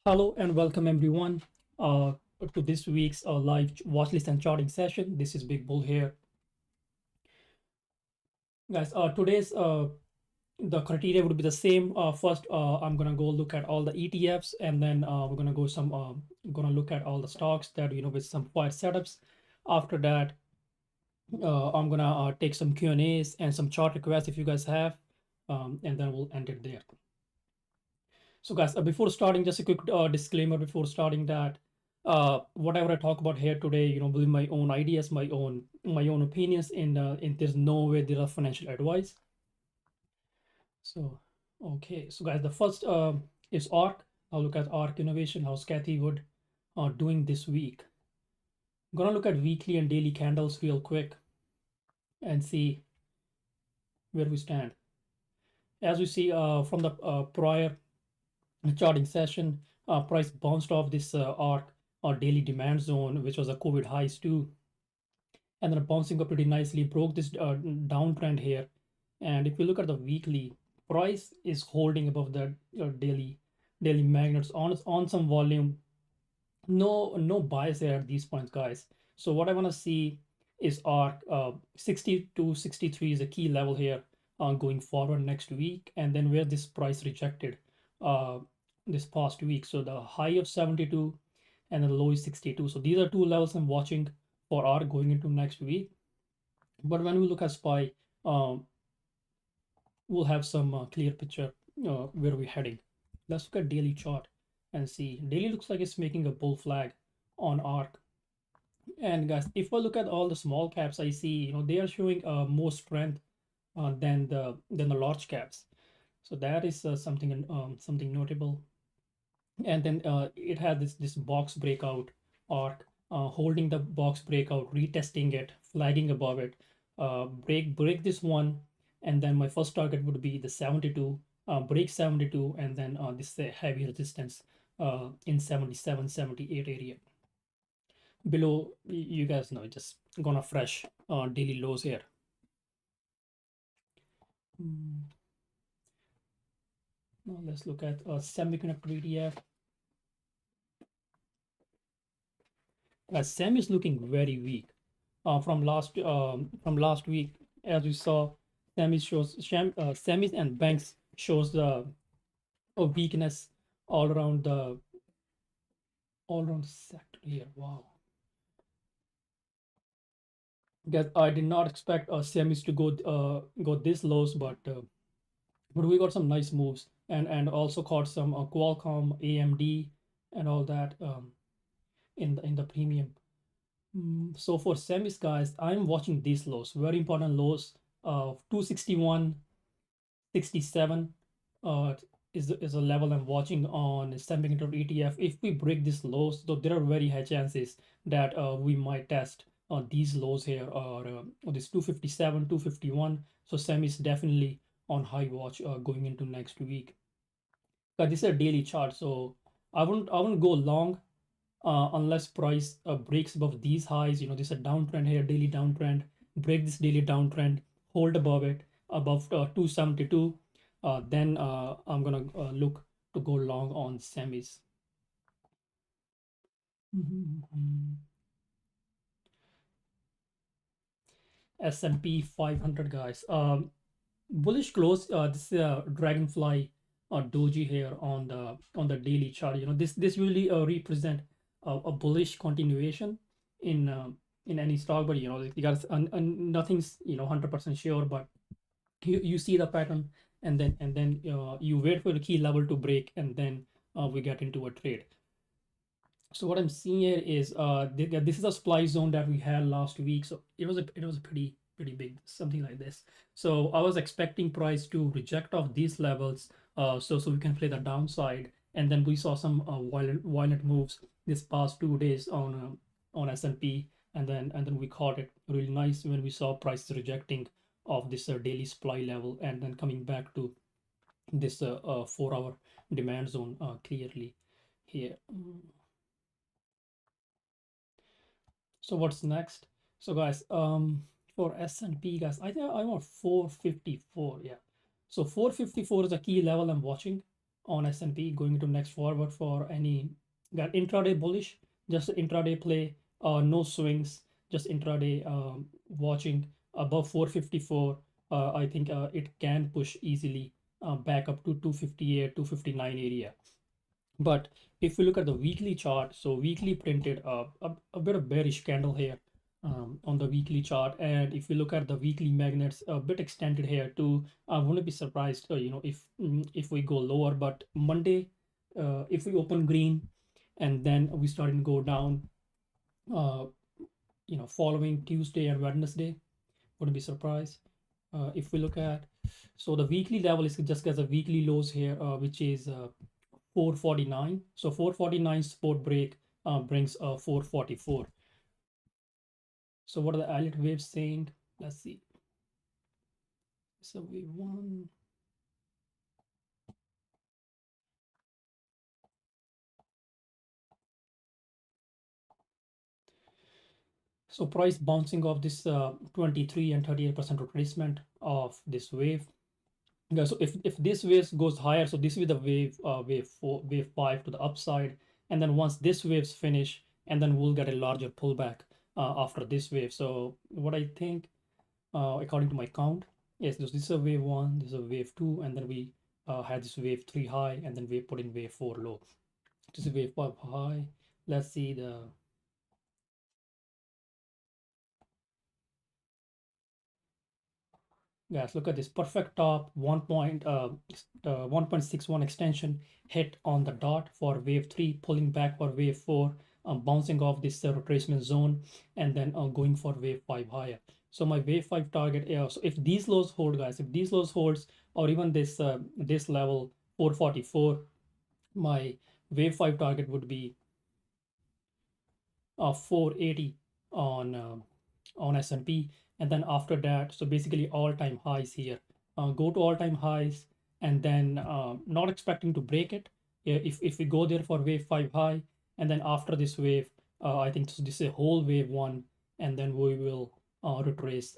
Hello and welcome everyone uh, to this week's live watchlist and charting session. This is Big Bull here, guys. Today's the criteria would be the same. First, I'm gonna go look at all the ETFs, and then we're gonna go some gonna look at all the stocks that with some quiet setups. After that, I'm gonna take some Q&As and some chart requests if you guys have, and then we'll end it there. So guys, before starting, just a quick disclaimer before starting that whatever I talk about here today, with my own ideas, my own opinions, and there's no way there are financial advice. So, okay, so guys, the first is ARC. I'll look at ARC Innovation. How's Kathy Wood doing this week? I'm gonna look at weekly and daily candles real quick and see where we stand. As we see from the prior charting session, price bounced off this arc or daily demand zone, which was a COVID highs too, and then bouncing up pretty nicely, broke this downtrend here. And if you look at the weekly, price is holding above the daily magnets on some volume. No bias there at these points, guys. So what I want to see is arc 60 to 63 is a key level here going forward next week, and then where this price rejected uh, this past week. So the high of 72 and the low is 62. So these are two levels I'm watching for arc going into next week. But when we look at SPY, um, we'll have some clear picture where we're heading. Let's look at daily chart and see. Daily looks like it's making a bull flag on arc. And guys, if I look at all the small caps, I see they are showing more strength than the large caps. So that is something notable. And then it has this box breakout arc, holding the box breakout, retesting it, flagging above it, break this one, and then my first target would be the 72, break 72, and then this heavy resistance in 77, 78 area. Below, you guys know, just gonna fresh daily lows here. Now let's look at semiconductor ETF. SEM is looking very weak from last week. As we saw, semis and banks shows the a weakness all around the sector here. Wow, guess I did not expect semis to go this lows, but we got some nice moves and also caught some Qualcomm, AMD, and all that in the premium. So for semis, guys, I'm watching these lows, very important lows. 261, 67 uh, is a level I'm watching on semiconductor ETF. If we break these lows, though there are very high chances that we might test these lows here or this 257, 251. So semis definitely on high watch going into next week. But this is a daily chart, so I wouldn't go long unless price breaks above these highs. This is a downtrend here, daily downtrend. Break this daily downtrend, hold above it, above 272. Then I'm gonna look to go long on semis. S&P 500, guys. Bullish close. This is a dragonfly doji here on the daily chart. This really represent a bullish continuation in uh, in any stock, but you got nothing's 100% sure, but you see the pattern, and then you wait for the key level to break, and then we get into a trade. So what I'm seeing here is this is a supply zone that we had last week. So it was a pretty big something like this. So I was expecting price to reject off these levels, so we can play the downside. And then we saw some violent moves this past 2 days on S&P, and then we caught it really nice when we saw prices rejecting of this daily supply level, and then coming back to this 4-hour demand zone clearly here. So what's next? So guys, for S&P, guys, I think I want 454. Yeah. So 454 is a key level I'm watching. on S&P going into next forward for any got intraday bullish, just intraday play, no swings, just intraday watching above 454. I think it can push easily back up to 258, 259 area. But if we look at the weekly chart, so weekly printed a bit of bearish candle here on the weekly chart. And if we look at the weekly magnets, a bit extended here too. I wouldn't be surprised, if we go lower. But Monday, if we open green and then we starting to go down, uh, following Tuesday and Wednesday, wouldn't be surprised. If we look at, so the weekly level is just as a weekly lows here, which is 449. So 449 support break brings 444. So what are the Elliott waves saying? Let's see. So wave one. So price bouncing off this 23 and 38% retracement of this wave. Yeah, so if this wave goes higher, so this is the wave 4, wave 5 to the upside, and then once this waves finish, and then we'll get a larger pullback after this wave. So what I think, according to my count, yes, this is a wave 1, this is a wave 2, and then we had this wave 3 high, and then we put in wave 4 low. This is wave 5 high. Let's see the Guys, look at this perfect top 1.61 extension hit on the dot for wave 3, pulling back for wave 4, bouncing off this retracement zone, and then going for wave 5 higher. So my wave 5 target, so if these lows hold, guys, if these lows holds, or even this level 444, my wave 5 target would be 480 on S&P, and then after that, so basically all-time highs here. Go to all-time highs, and then not expecting to break it. Yeah, if we go there for wave 5 high, and then after this wave, I think this is a whole wave 1, and then we will retrace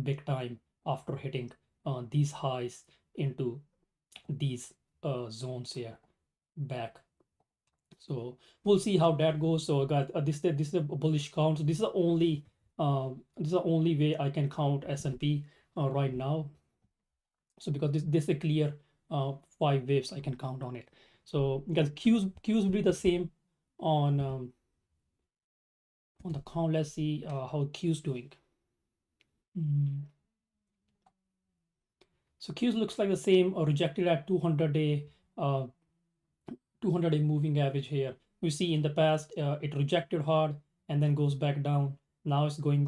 big time after hitting these highs into these zones here back. So we'll see how that goes. So guys, this is a bullish count. So this is the only way I can count S&P right now. So because this is a clear 5 waves I can count on it. So guys, Qs will be the same on the count. Let's see how Qs doing. Mm. So Qs looks like the same, rejected at 200-day 200-day moving average here. We see in the past it rejected hard and then goes back down. Now it's going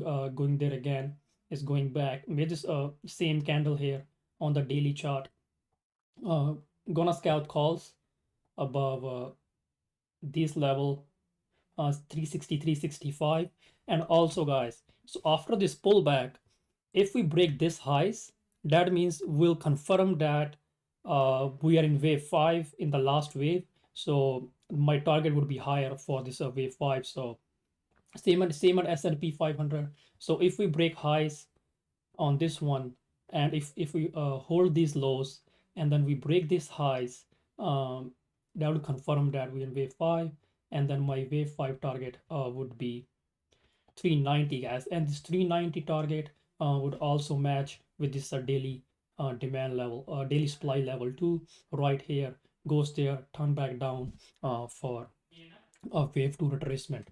there again. It's going back. We just same candle here on the daily chart. Uh, gonna scalp calls above this level 360, 365. And also, guys, so after this pullback, if we break this highs, that means we'll confirm that we are in wave 5 in the last wave. So my target would be higher for this wave 5. So same at S&P 500. So if we break highs on this one, and if we hold these lows, and then we break these highs, that would confirm that we're in wave 5. And then my wave 5 target would be 390, guys, and this 390 target would also match with this daily demand level, daily supply level too, right here. Goes there, turn back down for a wave 2 retracement.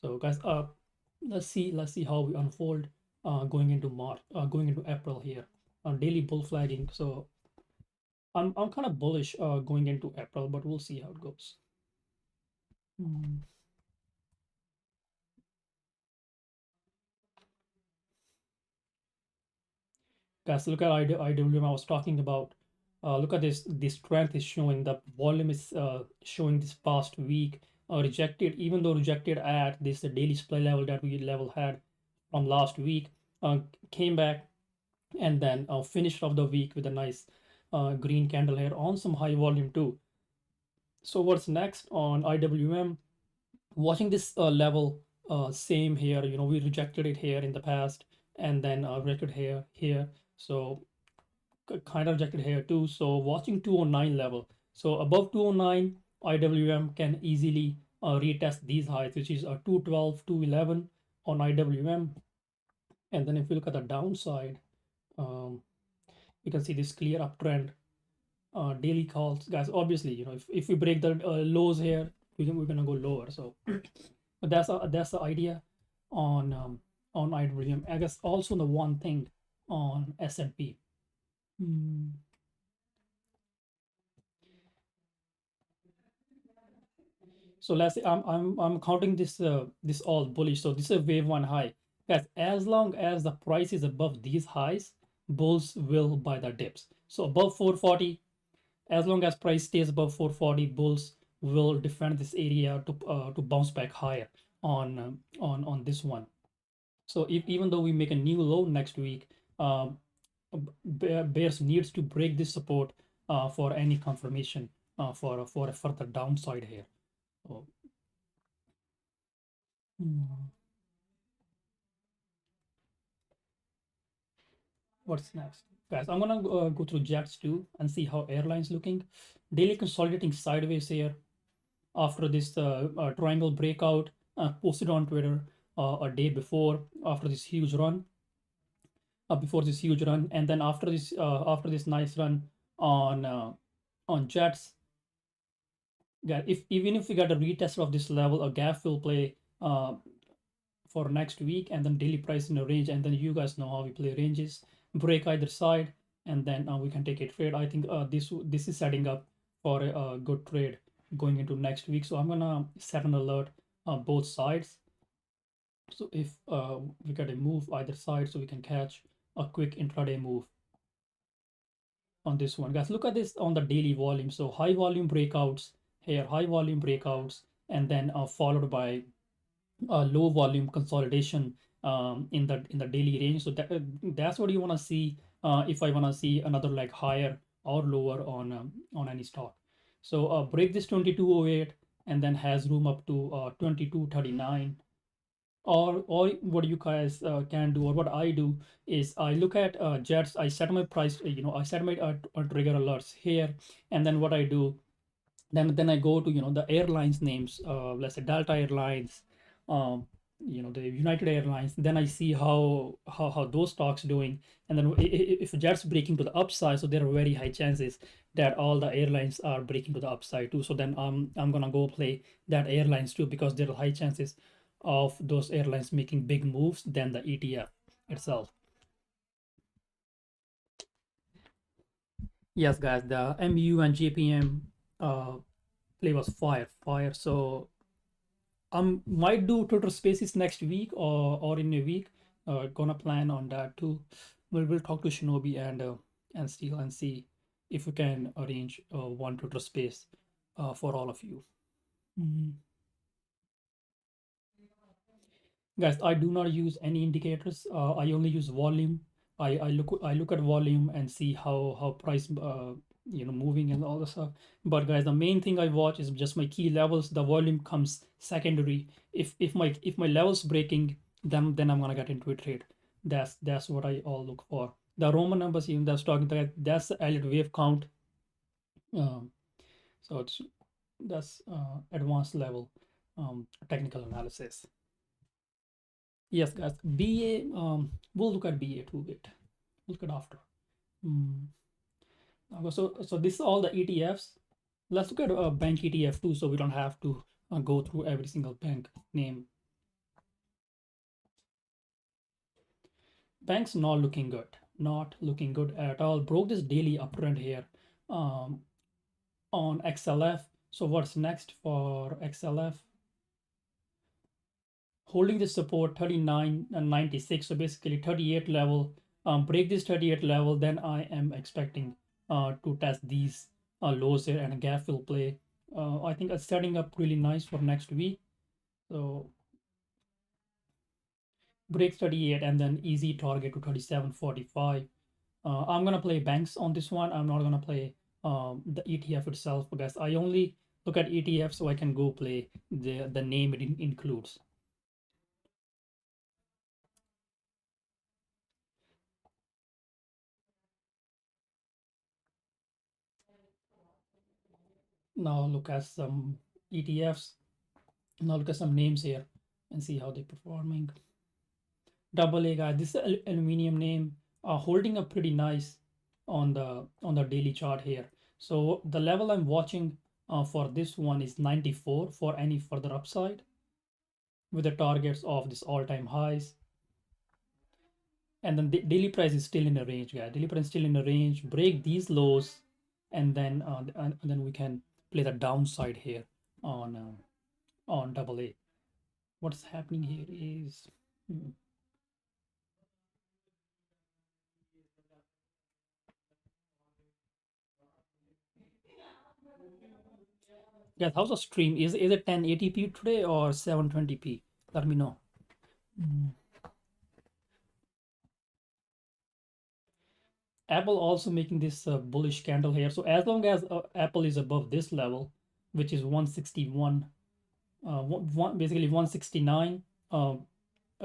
So guys, let's see how we unfold going into March, going into April here on daily bull flagging. So I'm kind of bullish going into April, but we'll see how it goes. Hmm. Guys, look at IWM I was talking about. Look at this. The strength is showing. The volume is showing this past week. Rejected, even though rejected at this daily supply level that we level had from last week, came back and then finished off the week with a nice green candle here on some high volume too. So what's next on IWM? Watching this level, same here. We rejected it here in the past, and then rejected here. So kind of rejected here too. So watching 209 level. So above 209, IWM can easily retest these highs, which is 212, 211 on IWM. And then if you look at the downside, um, you can see this clear uptrend. Daily calls, guys. Obviously, if we break the lows here, we're gonna go lower. So but that's the idea on IWM. I guess also the one thing on S&P. Hmm. So let's say I'm counting this all bullish. So this is a wave one high. Guys, as long as the price is above these highs, bulls will buy the dips. So above 440, as long as price stays above 440, bulls will defend this area to bounce back higher on this one. So if even though we make a new low next week, um, bears needs to break this support for any confirmation for a further downside here. So, hmm, what's next, guys? I'm gonna go through Jets too and see how airlines looking. Daily consolidating sideways here after this triangle breakout posted on Twitter a day before after this huge run, before this huge run, and then after this nice run on Jets. Yeah, if even if we get a retest of this level, a gap will play for next week, and then daily price in a range, and then you guys know how we play ranges, break either side, and then we can take a trade. I think this is setting up for a good trade going into next week. So I'm gonna set an alert on both sides. So if we get a move either side, so we can catch a quick intraday move on this one. Guys, look at this on the daily volume. So high volume breakouts here, high volume breakouts, and then followed by low volume consolidation in the daily range. So that's what you want to see if I want to see another like higher or lower on any stock. So break this 2208 and then has room up to 2239. Or what you guys can do, or what I do is I look at Jets. I set my price, I set my trigger alerts here, and then what I do, then I go to the airlines names, let's say Delta Airlines, um, the United Airlines. Then I see how those stocks doing, and then if Jets breaking to the upside, so there are very high chances that all the airlines are breaking to the upside too. So then I'm gonna go play that airlines too, because there are high chances of those airlines making big moves than the ETF itself. Yes, guys, the MU and JPM play was fire. So might do Twitter Spaces next week or in a week. Gonna plan on that too. We'll talk to Shinobi and Steel and see if we can arrange one Twitter Space for all of you. Mhm. Guys, I do not use any indicators. I only use volume. I look at volume and see how price moving and all the stuff. But guys, the main thing I watch is just my key levels. The volume comes secondary. If my levels breaking, then I'm gonna get into a trade. That's what I all look for. The Roman numbers, even that's talking that's the Elliott wave count. Um, so that's advanced level technical analysis. Yes, guys. BA, we'll look at BA too bit. Look at after. Mm. So this is all the ETFs. Let's look at a bank ETF too, so we don't have to go through every single bank name. Banks not looking good. Not looking good at all. Broke this daily uptrend here um, on XLF. So what's next for XLF? Holding this support 39 and 96, so basically 38 level. Break this 38 level, then I am expecting to test these lows here, and a gap will play. I think it's setting up really nice for next week. So breaks 38 and then easy target to 37.45. I'm gonna play banks on this one. I'm not gonna play the ETF itself, because I only look at ETF so I can go play the name it includes. Now look at some ETFs. Now look at some names here and see how they're performing. Double A, guys, this is aluminum name, holding up pretty nice on the daily chart here. So the level I'm watching for this one is 94 for any further upside with the targets of this all-time highs. And then the daily price is still in a range, guys. Daily price is still in a range. Break these lows, and then we can play the downside here on double A. What's happening here is, hmm, yeah, how's the stream? Is it 1080p today or 720p? Let me know. Mm. Apple also making this bullish candle here. So as long as Apple is above this level, which is 161, basically 169, I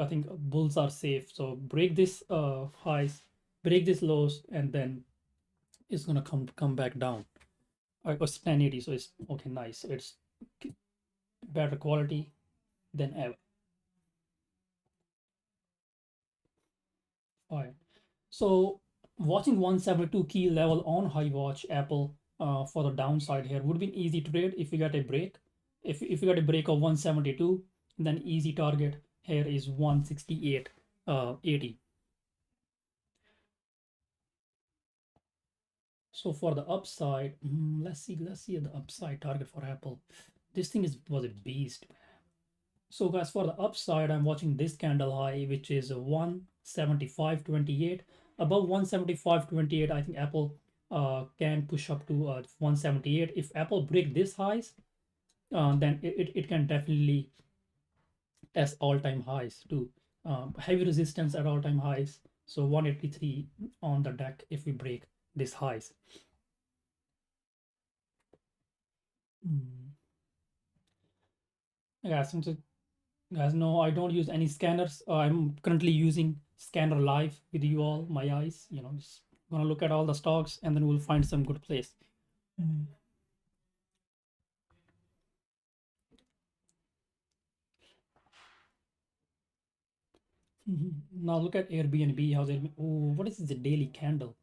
think bulls are safe. So break this highs, break this lows, and then it's gonna come back down. It's 1080, so it's okay, nice. It's better quality than ever. Fine. So watching 172 key level on high watch Apple for the downside here would be an easy trade if you get a break. If you get a break of 172, then easy target here is 168, 80. So for the upside, let's see the upside target for Apple. This thing was a beast. So guys, for the upside, I'm watching this candle high, which is 175.28. Above 175.28, I think Apple can push up to 178. If Apple break this highs, then it can definitely test all-time highs too. Heavy resistance at all-time highs. So 183 on the deck if we break this highs. Mm. Yeah, since guys, no, I don't use any scanners. I'm currently using Scanner Live with you all, my eyes. Just gonna look at all the stocks and then we'll find some good place. Mm. Mhm. Now look at Airbnb. How's Airbnb? Oh, what is this? A daily candle.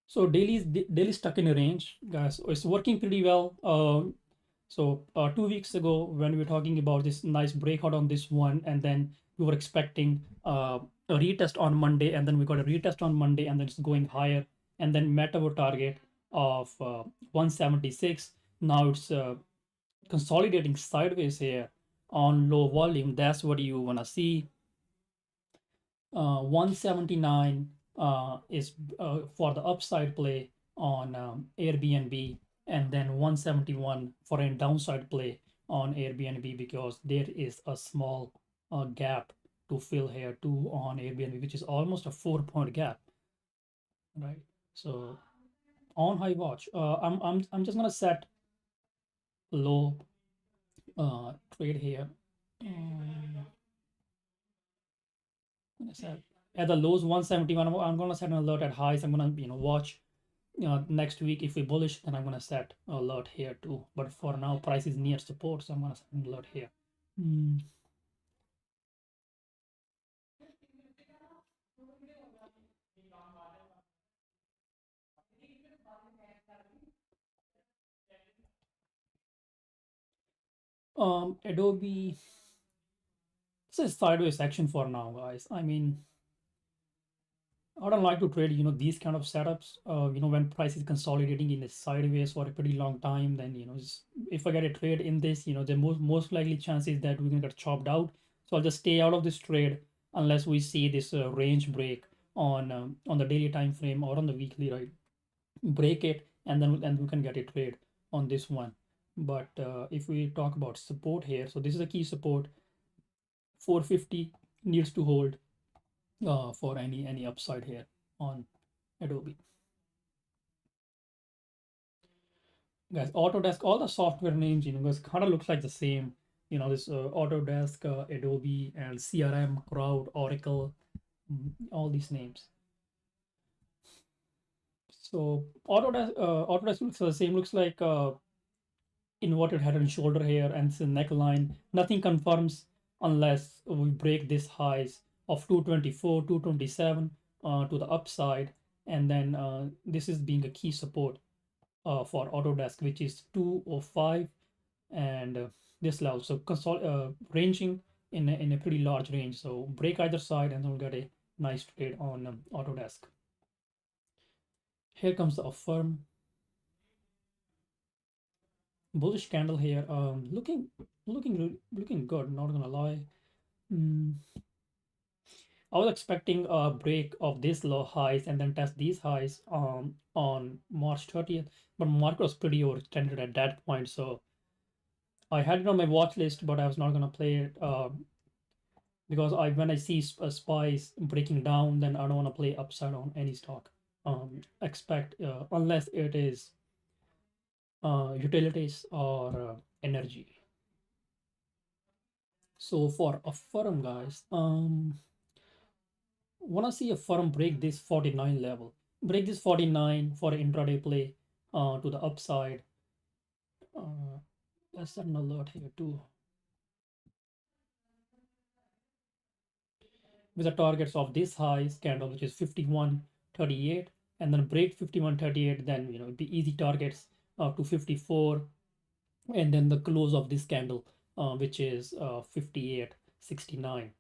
So daily stuck in a range, guys. It's working pretty well. So 2 weeks ago, when we were talking about this nice breakout on this one, and then we were expecting a retest on Monday, and then we got a retest on Monday, and then it's going higher, and then met our target of 176. Now it's consolidating sideways here on low volume. That's what you wanna see. 179 is for the upside play on Airbnb, and then 171 for a downside play on Airbnb because there is a small gap to fill here too on Airbnb, which is almost a 4 point gap, right? So on high watch, I'm just gonna set low trade here. And gonna set at the lows 171. I'm gonna set an alert at highs. I'm gonna watch next week if we bullish, then I'm gonna set alert here too. But for now, price is near support, so I'm gonna set an alert here. Mm. Adobe, this is sideways action for now, guys. I mean, I don't like to trade, these kind of setups. When price is consolidating in a sideways for a pretty long time, then if I get a trade in this, the most likely chance is that we're gonna get chopped out. So I'll just stay out of this trade unless we see this range break on the daily time frame or on the weekly, right? Break it, and then we can get a trade on this one. But if we talk about support here, so this is a key support. 450 needs to hold for any upside here on Adobe. Guys, Autodesk, all the software names, guys, kind of looks like the same. This Autodesk, Adobe, and CRM, Crowd, Oracle, all these names. So Autodesk looks the same. Looks like inverted head and shoulder here, and it's a neckline. Nothing confirms unless we break this highs of 224, 227 to the upside, and then this is being a key support for Autodesk, which is 205 and this level. So ranging in a pretty large range. So break either side, and then we'll get a nice trade on Autodesk. Here comes the Affirm bullish candle here. Looking good. Not gonna lie. Mm, I was expecting a break of these low highs and then test these highs on March 30th, but market was pretty overextended at that point. So I had it on my watch list, but I was not gonna play it because when I see spies breaking down, then I don't want to play upside on any stock. Expect unless it is utilities or energy. So for a firm, guys, wanna see a firm break this 49 level, break this 49 for intraday play to the upside. Let's set an alert here too with the targets of this high candle, which is 51.38, and then break 51.38, then it'd be easy targets to 54, and then the close of this candle, which is 58.69.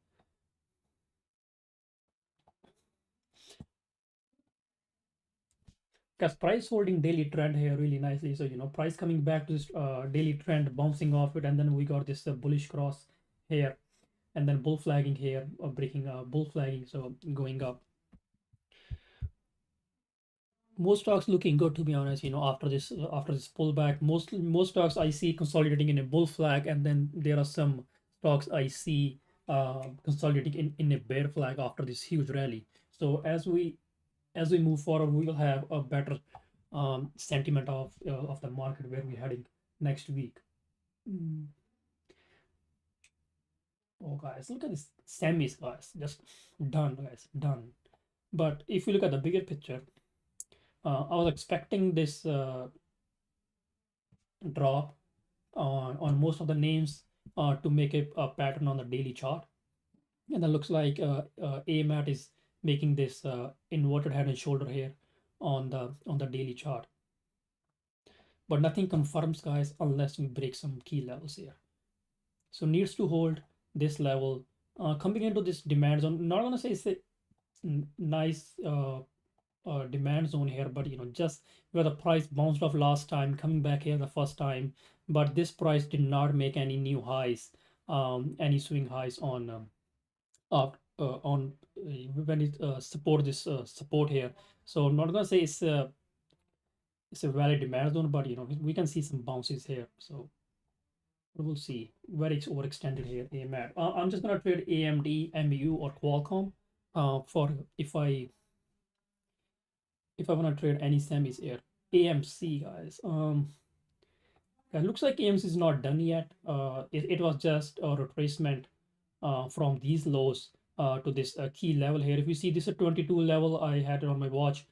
Because price holding daily trend here really nicely. So price coming back to this daily trend, bouncing off it, and then we got this bullish cross here, and then bull flagging here, breaking bull flagging, so going up. Most stocks looking good, to be honest. After this pullback, most stocks I see consolidating in a bull flag, and then there are some stocks I see consolidating in a bear flag after this huge rally. So as we move forward, we will have a better sentiment of the market where we're heading next week. Mm. Oh, guys, look at this semis, guys. Just done, guys, done. But if you look at the bigger picture, I was expecting this drop on most of the names to make a pattern on the daily chart. And then looks like AMAT is making this inverted head and shoulder here on the daily chart. But nothing confirms, guys, unless we break some key levels here. So needs to hold this level. Coming into this demand zone, not gonna say it's a nice demand zone here, but just where the price bounced off last time, coming back here the first time, but this price did not make any new highs, any swing highs on when it support this support here. So I'm not gonna say it's a valid demand zone, but we can see some bounces here. So we'll see. Very overextended here. AMAT. I'm just gonna trade AMD, MU, or Qualcomm for if I want to trade any semis here. AMC, guys. It looks like AMC is not done yet. It was just a retracement from these lows to this key level here. If you see this at 22 level, I had it on my watch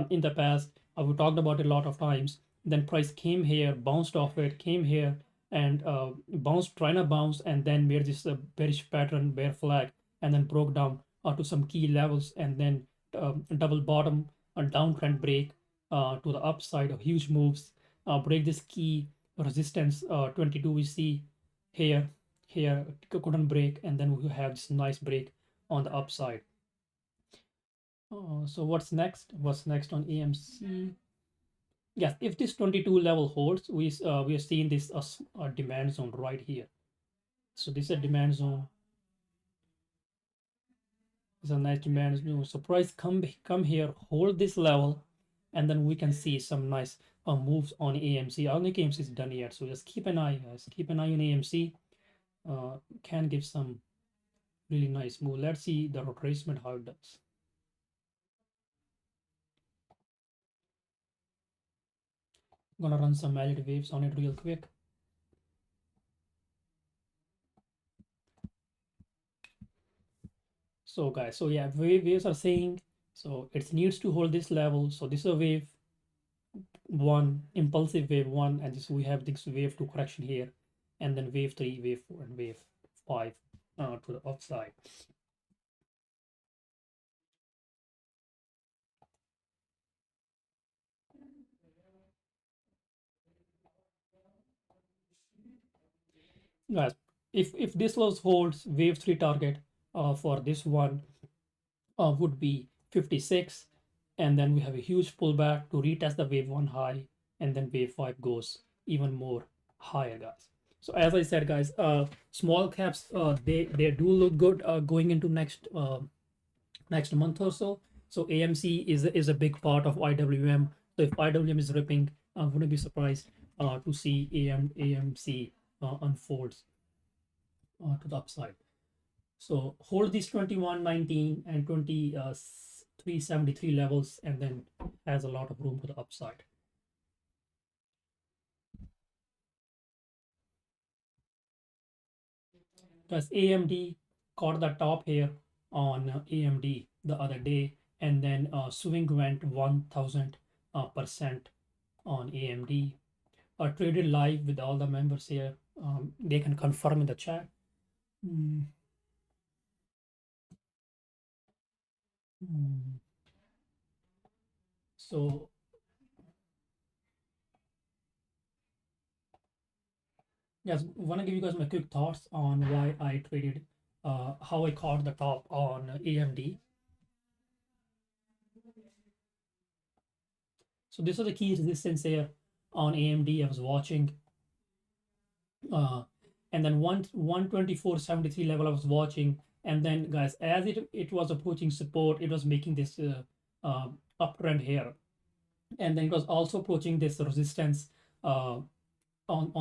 in the past. I've talked about it a lot of times. Then price came here, bounced off it, came here, and bounced, trying to bounce, and then made this bearish pattern, bear flag, and then broke down to some key levels, and then double bottom, a downtrend break to the upside of huge moves, break this key resistance 22 we see here couldn't break, and then we have this nice break on the upside. So what's next on AMC? Yes, if this 22 level holds, we are seeing this demand zone right here. So this is a demand zone. It's a nice demand zone. So price come here, hold this level, and then we can see some nice moves on AMC. I don't think AMC is done yet, so just keep an eye, guys. Keep an eye on AMC. Can give some really nice move. Let's see the retracement how it does. Gonna run some valid waves on it real quick. So guys, so yeah, waves are saying, so it needs to hold this level. So this is a wave, one impulsive wave one, and this we have this wave two correction here, and then wave three, wave four, and wave five to the upside. Guys, if this was holds, wave three target for this one would be 56, and then we have a huge pullback to retest the wave one high, and then wave five goes even more higher, guys. So as I said, guys, small caps they do look good going into next month or so. So AMC is a big part of IWM. So if IWM is ripping, I wouldn't be surprised to see AMC unfolds to the upside. So hold these 21.19 and 23.73 levels, and then has a lot of room to the upside. Because AMD caught the top here on AMD the other day, and then swing went 1000% on AMD. Traded live with all the members here. They can confirm in the chat. Mm, mm. So yes, want to give you guys my quick thoughts on why I traded, how I caught the top on AMD. So this is the key resistance here on AMD I was watching. And then 124.73 level I was watching. And then guys, as it was approaching support, it was making this uptrend here. And then it was also approaching this resistance on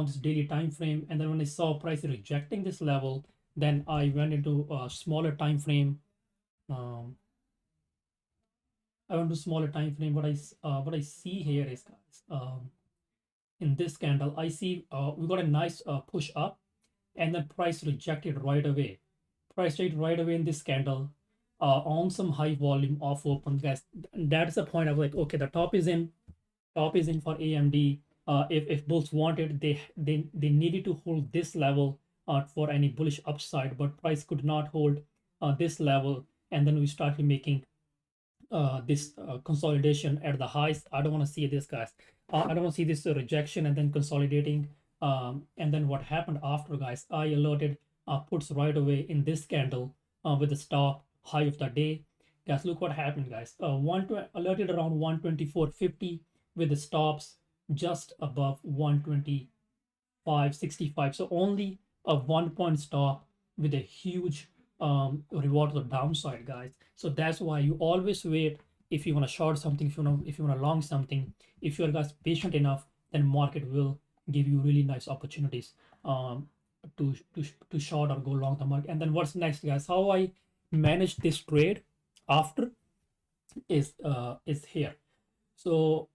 this daily time frame. And then when I saw price rejecting this level, then I went into a smaller time frame. I went to smaller time frame. What I see here is, guys, in this candle, I see we got a nice push up, and then price rejected right away. Price rejected right away in this candle on some high volume off open, guys. That is the point. I was like, okay, the top is in. Top is in for AMD. If bulls wanted, they needed to hold this level for any bullish upside, but price could not hold this level, and then we started making this consolidation at the highs. I don't want to see this, guys. I don't want to see this rejection and then consolidating. And then what happened after, guys? I alerted puts right away in this candle with the stop high of the day. Guys, look what happened, guys. Alerted around 124.50 with the stops just above 125.65. So only a 1 point stop with a huge reward to the downside, guys. So that's why you always wait if you want to short something, if you want to long something. If you're guys patient enough, then market will give you really nice opportunities to short or go long the market. And then what's next, guys? How I manage this trade after is here. So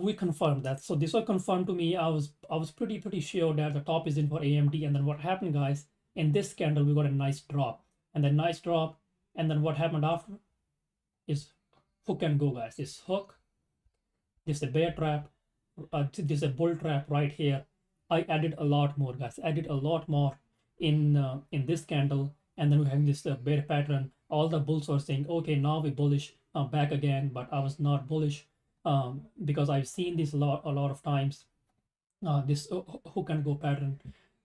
we confirmed that. So this was confirmed to me. I was pretty sure that the top is in for AMD. And then what happened, guys? In this candle, we got a nice drop, and then nice drop, and then what happened after is hook and go, guys. This hook, this is a bear trap, this is a bull trap right here. I added a lot more, guys. Added a lot more in this candle, and then we have this bear pattern. All the bulls are saying, okay, now we're bullish, back again, but I was not bullish because I've seen this a lot of times. This hook and go pattern.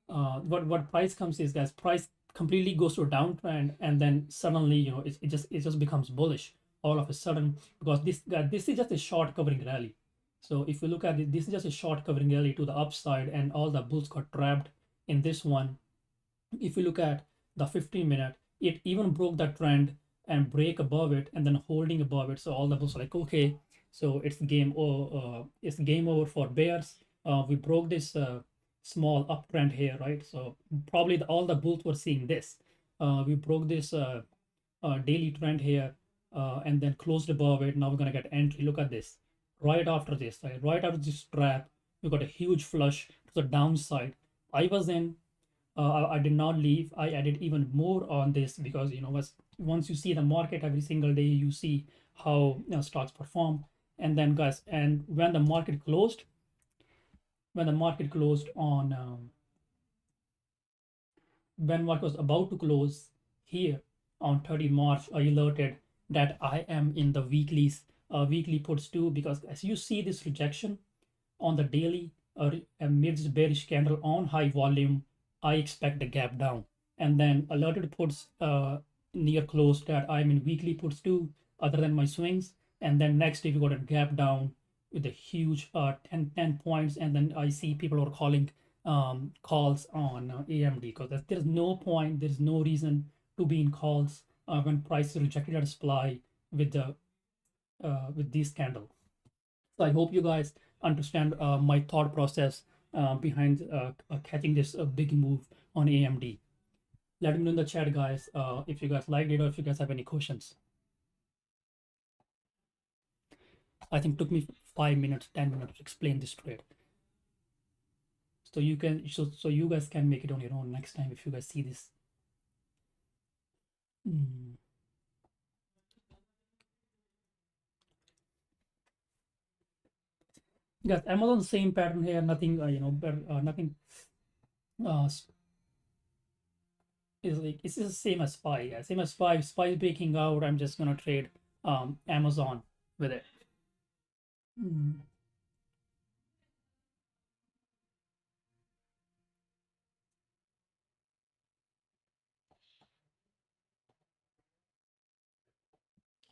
What price comes is, guys, price completely goes to a downtrend, and then suddenly, it just becomes bullish all of a sudden, because this is just a short covering rally. So if you look at it, this is just a short covering rally to the upside, and all the bulls got trapped in this one. If you look at the 15-minute, it even broke that trend and break above it, and then holding above it. So all the bulls are like, okay, so it's game over for bears. We broke this small uptrend here, right? So probably all the bulls were seeing this. We broke this daily trend here, and then closed above it. Now we're gonna get entry. Look at this. Right after this, right after this trap, we got a huge flush to the downside. I was in. I did not leave. I added even more on this because once you see the market every single day, you see how stocks perform. And then guys, and when the market closed, on when market was about to close here on 30 March, I alerted that I am in the weekly puts too, because as you see this rejection on the daily, amidst bearish candle on high volume, I expect the gap down. And then alerted puts near close that I'm in weekly puts too, other than my swings. And then next, if you got a gap down with a huge 10 points, and then I see people are calling calls on AMD, because there's no point, there's no reason to be in calls when price is rejected at supply with the with this candle. So I hope you guys understand my thought process behind catching this big move on AMD. Let me know in the chat, guys, if you guys liked it or if you guys have any questions. I think it took me 5 minutes, 10 minutes to explain this trade. So you can, so you guys can make it on your own next time if you guys see this. Guys, Amazon same pattern here. Nothing, nothing uh, is like it's the same as Spy. Yeah, same as Spy. Spy is breaking out. I'm just gonna trade Amazon with it. Mm.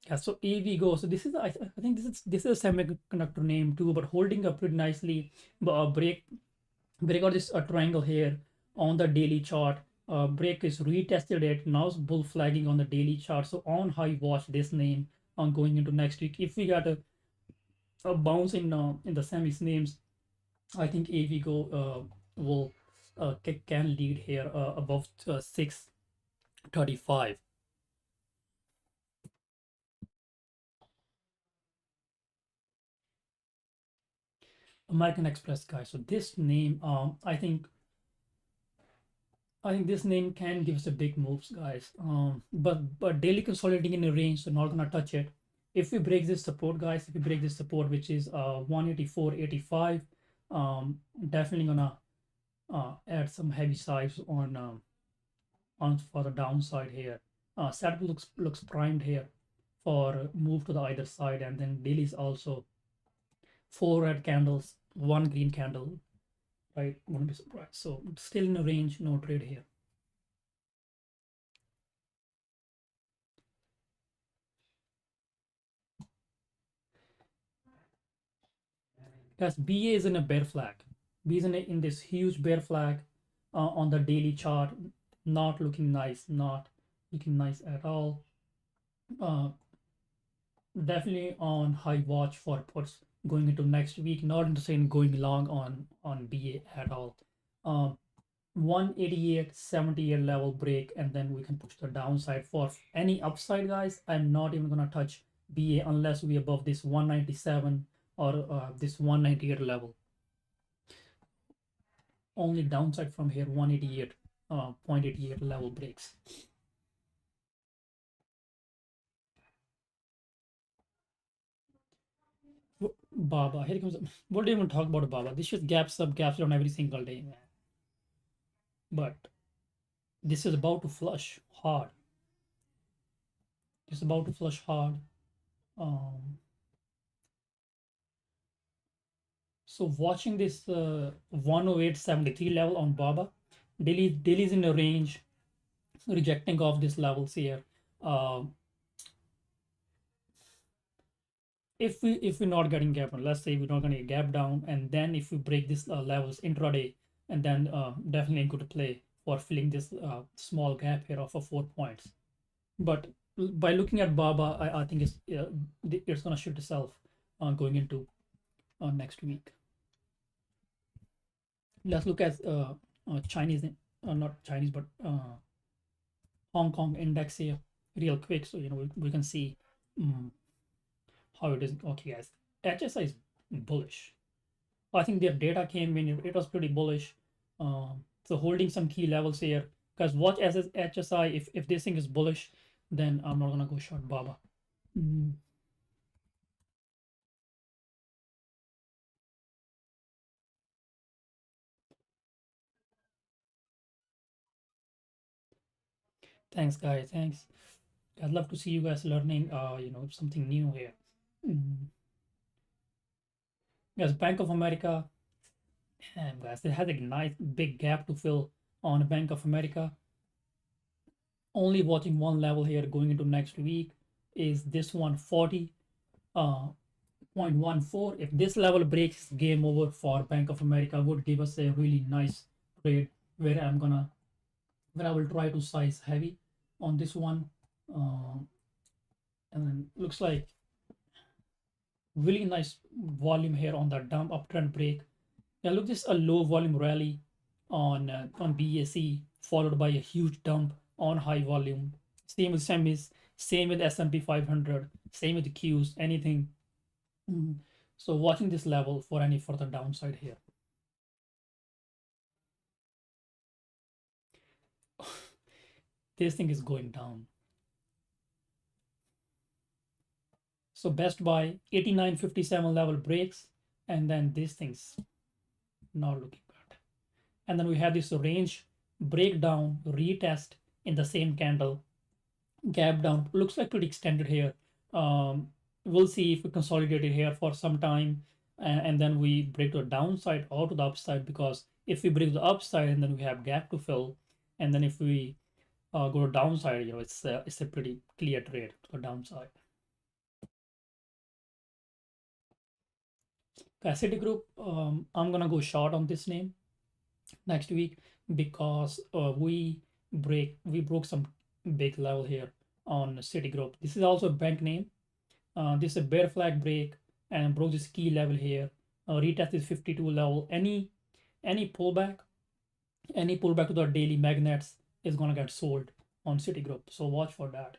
Yeah, so AV go. So this is I think this is a semiconductor name too, but holding up pretty nicely. But break out this triangle here on the daily chart. Break is retested it. Now it's bull flagging on the daily chart. So on high, watch this name on going into next week. If we got a bounce in the semis names, I think AV go will can lead here above 635. American Express, guys. So this name, I think this name can give us a big moves, guys. But daily consolidating in a range, so not gonna touch it. If we break this support, guys, if we break this support, which is 184.85, definitely gonna add some heavy size on for the downside here. Setup looks primed here for move to the either side, and then daily is also 4 red candles, 1 green candle, right? Wouldn't be surprised. So still in a range, no trade here. Guys, BA is in a bear flag. B is in this huge bear flag on the daily chart, not looking nice, not looking nice at all. Uh, Definitely on high watch for puts going into next week. Not interested in going long on BA at all. 188.78 level break, and then we can push the downside. For any upside, guys, I'm not even gonna touch BA unless we above this 197 or this 198 level. Only downside from here 188 0.88 level breaks. Baba, here comes. What do you even talk about Baba? This just gaps up, gaps down every single day, man. But this is about to flush hard. This is about to flush hard. Um, so watching this 108.73 level on Baba, Delhi's in a range, rejecting off these levels here. Um, if we're not getting gap down, let's say we're not going to get gap down, and then if we break this levels intraday, and then definitely good play for filling this small gap here of 4 points. But by looking at Baba, I think it's going to shift itself going into next week. Let's look at Chinese, not Chinese, but Hong Kong index here real quick, so we can see how it is. Okay, guys, HSI is bullish. I think their data came in, it was pretty bullish. So holding some key levels here, because watch HSI, if this thing is bullish, then I'm not gonna go short Baba. Thanks, guys. Thanks. I'd love to see you guys learning, something new here. Mm. Yes, Bank of America. Damn, guys, it has a nice big gap to fill on Bank of America. Only watching one level here going into next week is this one 40 0.14. If this level breaks, game over for Bank of America. Would give us a really nice trade where I will try to size heavy on this one. Uh, and then looks like really nice volume here on the dump uptrend break. Yeah, look, this a low volume rally on BAC followed by a huge dump on high volume. Same with semis, same with S&P 500, same with the Qs, anything. Mm. So watching this level for any further downside here. This thing is going down. So Best Buy 89.57 level breaks, and then these things not looking good. And then we have this range breakdown retest in the same candle, gap down. Looks like pretty extended here. Um, we'll see if we consolidate it here for some time, and then we break to the downside or to the upside. Because if we break the upside and then we have gap to fill, and then if we go to downside, it's a pretty clear trade to the downside. Citigroup, I'm gonna go short on this name next week because we broke some big level here on Citigroup. This is also a bank name. This is a bear flag break and broke this key level here. Retest is 52 level. Any pullback, any pullback to the daily magnets is gonna get sold on Citigroup. So watch for that.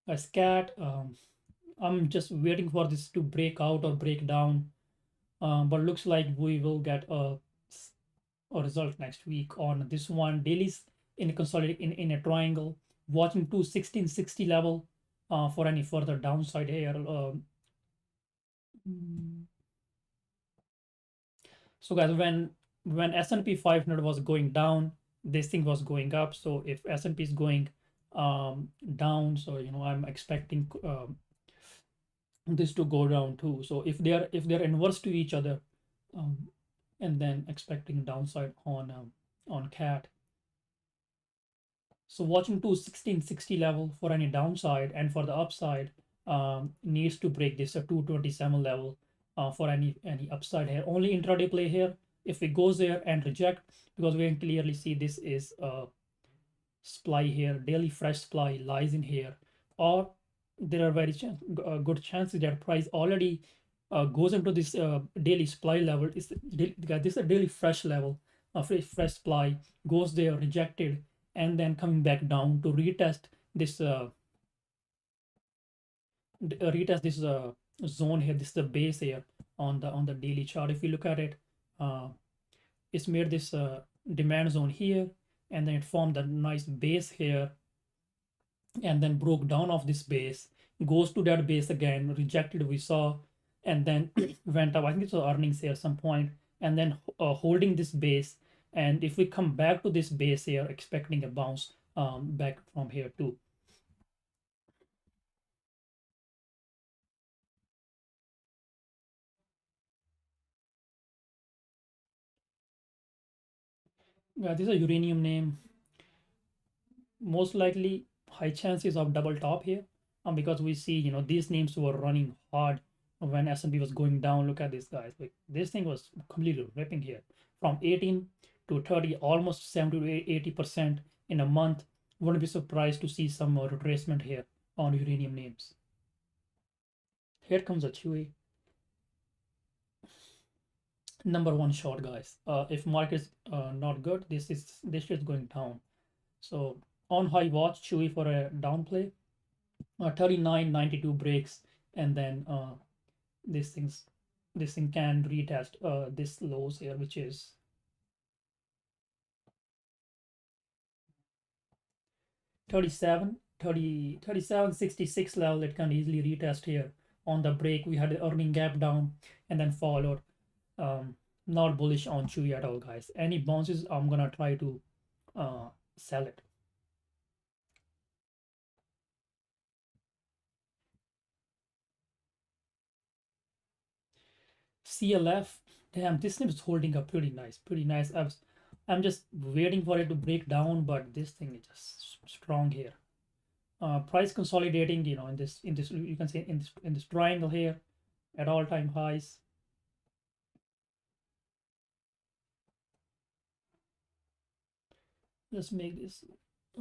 A scat. I'm just waiting for this to break out or break down. But looks like we will get a result next week on this one. Dailies in a consolidate in a triangle. Watching to 1660 level for any further downside here. So guys, when S&P 500 was going down, this thing was going up. So if S&P is going down, so I'm expecting this to go down too. So if they're inverse to each other, um, and then expecting downside on cat. So watching to 1660 level for any downside, and for the upside needs to break this 227 level for any upside here. Only intraday play here. If it goes there and reject, because we can clearly see this is supply here, daily fresh supply lies in here, or there are good chances that price already goes into this daily supply level. This is a daily fresh level of fresh supply, goes there rejected, and then coming back down to retest this zone here. This is the base here on the daily chart. If you look at it, uh, it's made this demand zone here, and then it formed a nice base here, and then broke down off this base, goes to that base again, rejected, we saw, and then went up. I think it's earnings here at some point, and then holding this base. And if we come back to this base here, expecting a bounce back from here too. Yeah, this is a uranium name. Most likely high chances of double top here, because we see these names were running hard when S&P was going down. Look at this, guys. Like, this thing was completely ripping here from 18 to 30, almost 70 to 80% in a month. Wouldn't be surprised to see some more retracement here on uranium names. Here comes a Chewy. Number one short, guys. If market's not good, this is going down. So on high, watch Chewy for a down play. 39.92 breaks, and then this things this thing can retest this lows here, which is 37.66 level. It can easily retest here. On the break, we had the earning gap down and then followed. Not bullish on Chewy at all, guys. Any bounces, I'm gonna try to sell it. CLF, damn, this name is holding up pretty nice, pretty nice. I'm just waiting for it to break down, but this thing is just strong here. Price consolidating, you know, in this you can say in this triangle here at all-time highs. Let's make this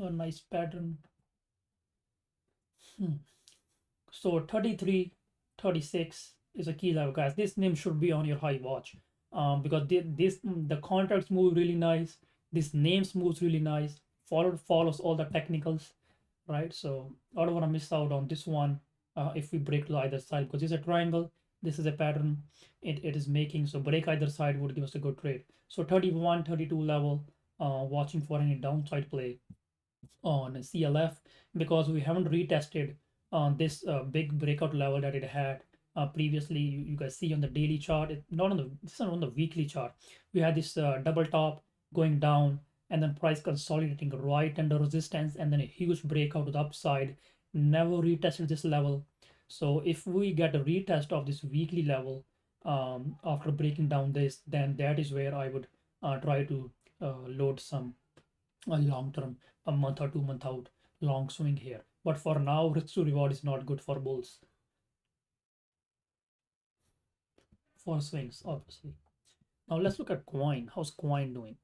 a nice pattern. So 33, 36 is a key level, guys. This name should be on your high watch, because the contracts move really nice. This names moves really nice. Follows all the technicals, right? So I don't want to miss out on this one if we break to either side, because it's a triangle. This is a pattern it is making. So break either side would give us a good trade. So 31, 32 level, watching for any downside play on CLF, because we haven't retested on this big breakout level that it had previously. You guys see on the daily chart, not on the this is on the weekly chart. We had this double top going down, and then price consolidating right under resistance, and then a huge breakout to the upside. Never retested this level. So if we get a retest of this weekly level after breaking down this, then that is where I would try to load some a long term, a month or 2 month out long swing here. But for now, risk to reward is not good for bulls, for swings, obviously. Now let's look at coin. How's coin doing?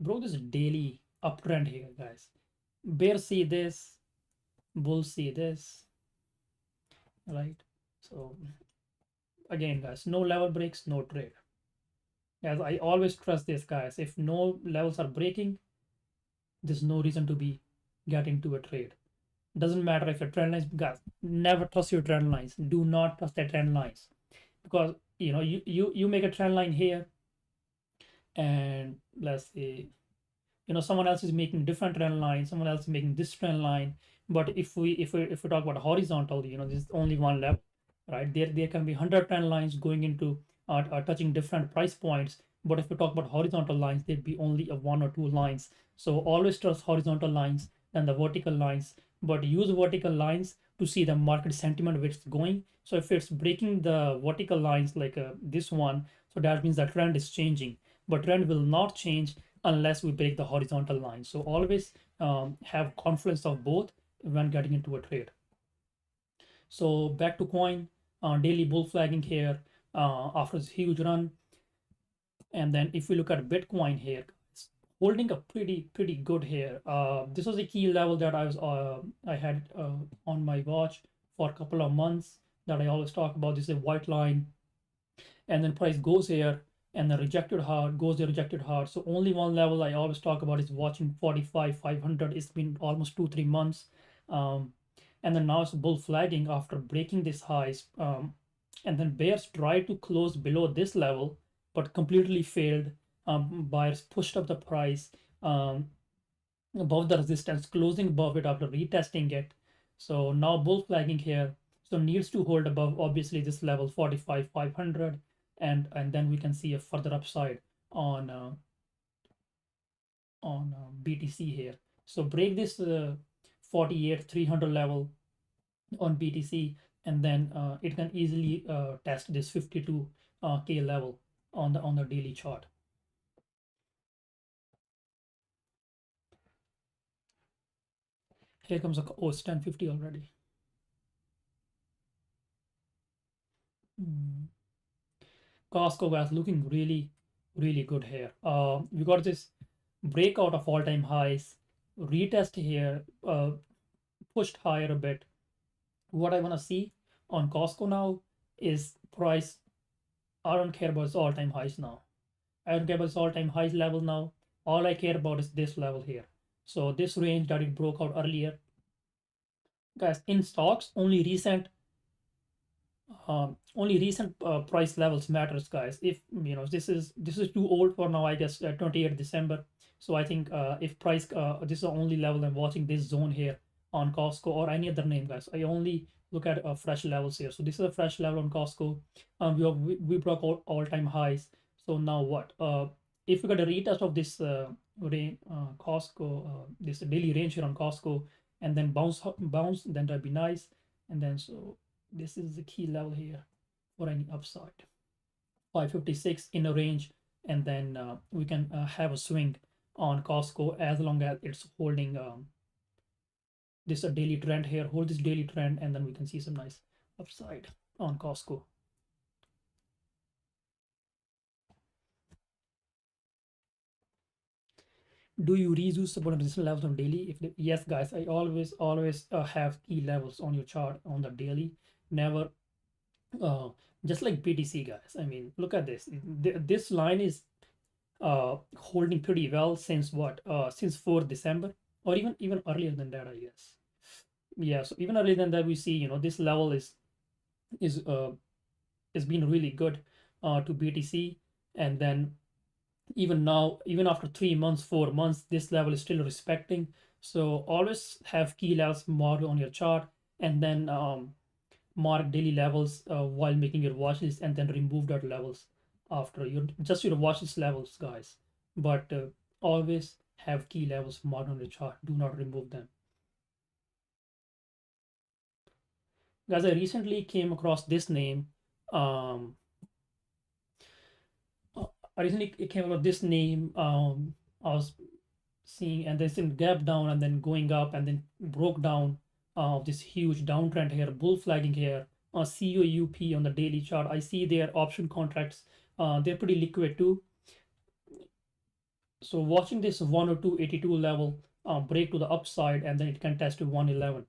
Bro, this is daily uptrend here, guys. Bear see this, bull see this, right? So again, guys, no level breaks, no trade. As I always trust this, guys. If no levels are breaking, there's no reason to be getting to a trade. Doesn't matter if your trend lines, guys, never trust your trend lines. Do not trust their trend lines, because you know you make a trend line here, and let's say someone else is making different trend line, someone else is making this trend line. But if we talk about horizontal, there's only one level, right? There can be 100 trend lines going into touching different price points. But if we talk about horizontal lines, there'd be only a one or two lines. So always trust horizontal lines than the vertical lines, but use vertical lines to see the market sentiment where it's going. So if it's breaking the vertical lines like this one, so that means the trend is changing. But trend will not change unless we break the horizontal line. So always have confluence of both when getting into a trade. So back to coin, daily bull flagging here after this huge run. And then if we look at Bitcoin here, it's holding up pretty good here. This was a key level that I had on my watch for a couple of months that I always talk about. This is a white line, and then price goes here and then rejected hard, goes there, rejected hard. So only one level I always talk about is watching 45 500. It's been almost 2-3 months, um, and then now it's bull flagging after breaking this highs, and then bears tried to close below this level but completely failed. Buyers pushed up the price above the resistance, closing above it after retesting it. So now bull flagging here. So needs to hold above obviously this level 45 500, and then we can see a further upside on BTC here. So break this 48 300 level on BTC, and then it can easily test this 52 K level on the daily chart. Here comes it's 1050 already. Costco was looking really good here. We got this breakout of all-time highs, retest here, pushed higher a bit. What I want to see on Costco now is price. I don't care about its all-time highs now. I don't care about its all-time highs level now. All I care about is this level here. So this range that it broke out earlier, guys, in stocks, only recent price levels matters, guys. If this is too old for now, I guess 28th December. So I think if price this is the only level I'm watching, this zone here on Costco or any other name, guys. I only look at fresh levels here. So this is a fresh level on Costco. We broke all-time highs. So now what? If we got a retest of this Costco, this daily range here on Costco, and then bounce, then that'd be nice. And then so this is the key level here for any upside. 556 in a range, and then we can have a swing on Costco as long as it's holding this a daily trend here. Hold this daily trend, and then we can see some nice upside on Costco. Do you reuse support and resistance levels on daily? Yes, guys, I always have key levels on your chart on the daily. Never just like BTC, guys. I mean, look at this. This line is holding pretty well since what? Since 4th December, or even earlier than that, I guess. Yeah, so even earlier than that, we see this level is been really good to BTC, and then even now, even after 3 months, 4 months, this level is still respecting. So always have key levels marked on your chart, and then mark daily levels while making your watch list, and then remove that levels after your watch list levels, guys. But always have key levels marked on your chart. Do not remove them. Guys, I recently came across this name. Um, I recently came across this name. I was seeing, and there's some gap down and then going up and then broke down this huge downtrend here, bull flagging here. COUP on the daily chart. I see their option contracts. They're pretty liquid too. So watching this 102.82 level break to the upside, and then it can test to 111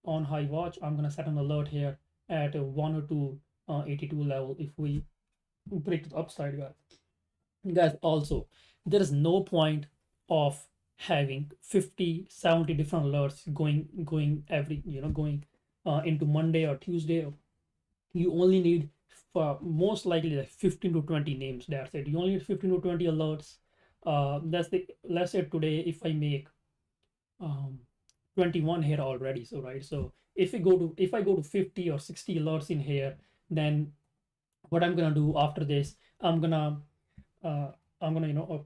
on high watch. I'm gonna set an alert here at 102.82 level if we break to the upside, guys. Also, there is no point of having 50 70 different alerts going every going into Monday or Tuesday. You only need, for most likely, like 15 to 20 names. That's it. You only need 15 to 20 alerts. Let's say today if I make um 21 here already, so right, so if I go to 50 or 60 alerts in here, then what I'm gonna do after this, I'm gonna uh, I'm gonna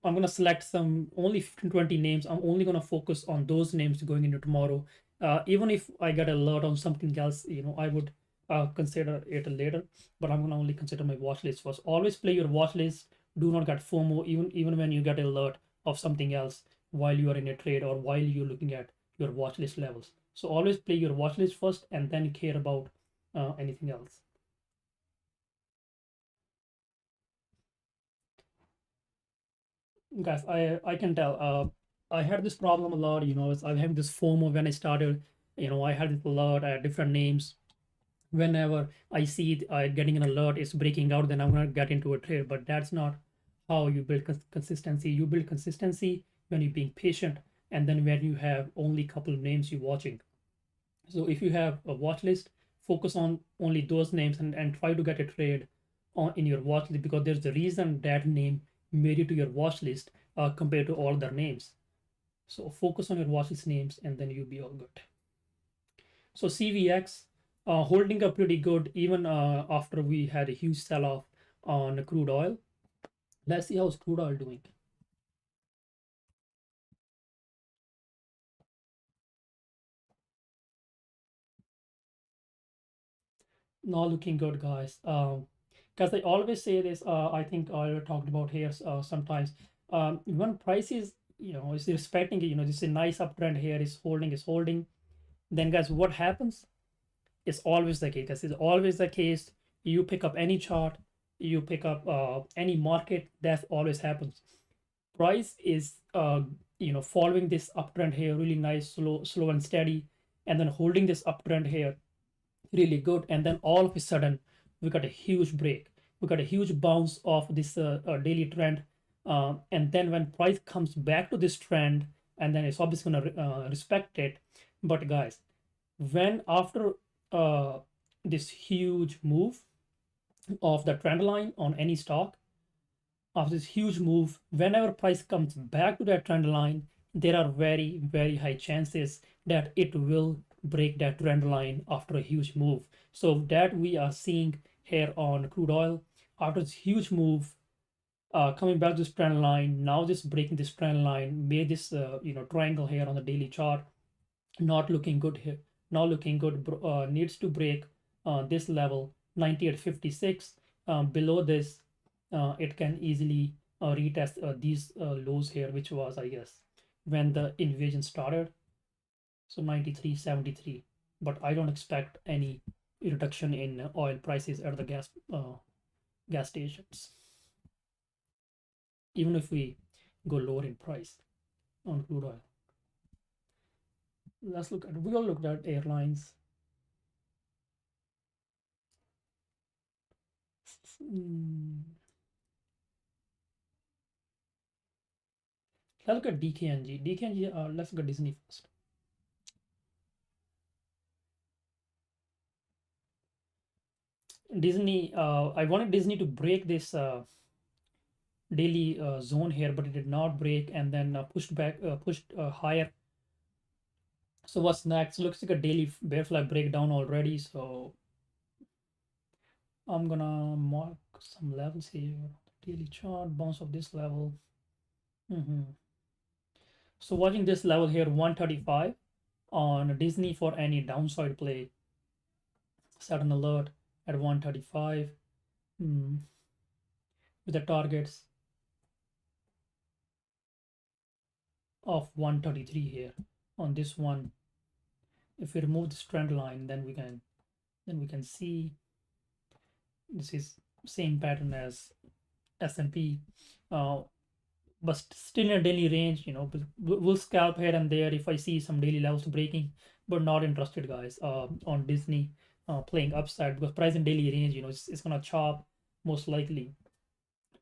I'm gonna select some only 15 20 names. I'm only gonna focus on those names going into tomorrow. Even if I get alert on something else, I would consider it later. But I'm gonna only consider my watch list first. Always play your watch list. Do not get FOMO even when you get alert of something else while you are in a trade or while you're looking at your watch list levels. So always play your watch list first and then care about anything else. Guys, I can tell. I had this problem a lot. I'm having this FOMO when I started. I had this alert. I had different names. Whenever I see getting an alert, it's breaking out, then I'm gonna get into a trade. But that's not how you build consistency. You build consistency when you're being patient, and then when you have only a couple of names you're watching. So if you have a watch list, focus on only those names, and try to get a trade in your watch list, because there's a reason that name made it to your watch list compared to all other names. So focus on your watch list names, and then you'll be all good. So CVX holding up pretty good even after we had a huge sell-off on crude oil. Let's see how's crude oil doing. Not looking good, guys. Because I always say this, I think I talked about here sometimes. When price is respecting it, this is a nice uptrend here, is holding. Then, guys, what happens? It's always the case. It's always the case. You pick up any chart, you pick up any market, that always happens. Price is following this uptrend here, really nice, slow and steady, and then holding this uptrend here really good, and then all of a sudden we got a huge break, we got a huge bounce off this daily trend, and then when price comes back to this trend, and then it's obviously going to respect it. But guys, when after uh, this huge move of the trend line on any stock, after this huge move, whenever price comes back to that trend line, there are very, very high chances that it will break that trend line after a huge move. So that we are seeing here on crude oil after this huge move, coming back to this trend line, now just breaking this trend line, made this triangle here on the daily chart, not looking good here, not looking good, needs to break this level 98.56. Below this, it can easily retest these lows here, which was, I guess, when the invasion started. So 93.73, but I don't expect any reduction in oil prices at the gas stations, even if we go lower in price on crude oil. Let's look at, we all looked at airlines. Hmm. Let's look at DKNG. DKNG, let's look at Disney first. Disney, I wanted Disney to break this daily zone here, but it did not break, and then pushed higher. So what's next? Looks like a daily bear flag breakdown already. So I'm gonna mark some levels here. Daily chart, bounce of this level. So watching this level here, 135 on Disney for any downside play. Set an alert at 135 with the targets of 133 here on this one. If we remove this trend line, then we can see this is same pattern as S&P, but still in a daily range. We'll scalp here and there if I see some daily levels breaking, but not interested, guys, on Disney playing upside, because price in daily range, it's gonna chop most likely.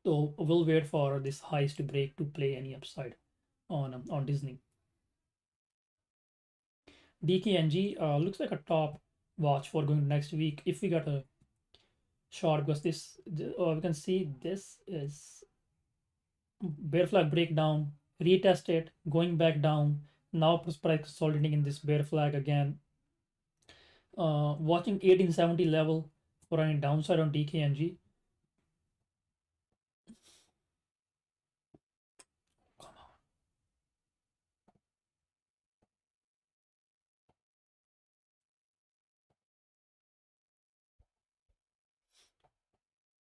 So we'll wait for this highs to break to play any upside on Disney. DKNG looks like a top watch for going next week. If we got a short, because we can see this is bear flag breakdown, retest it, going back down. Now price consolidating in this bear flag again. Watching 1870 level for any downside on DKNG.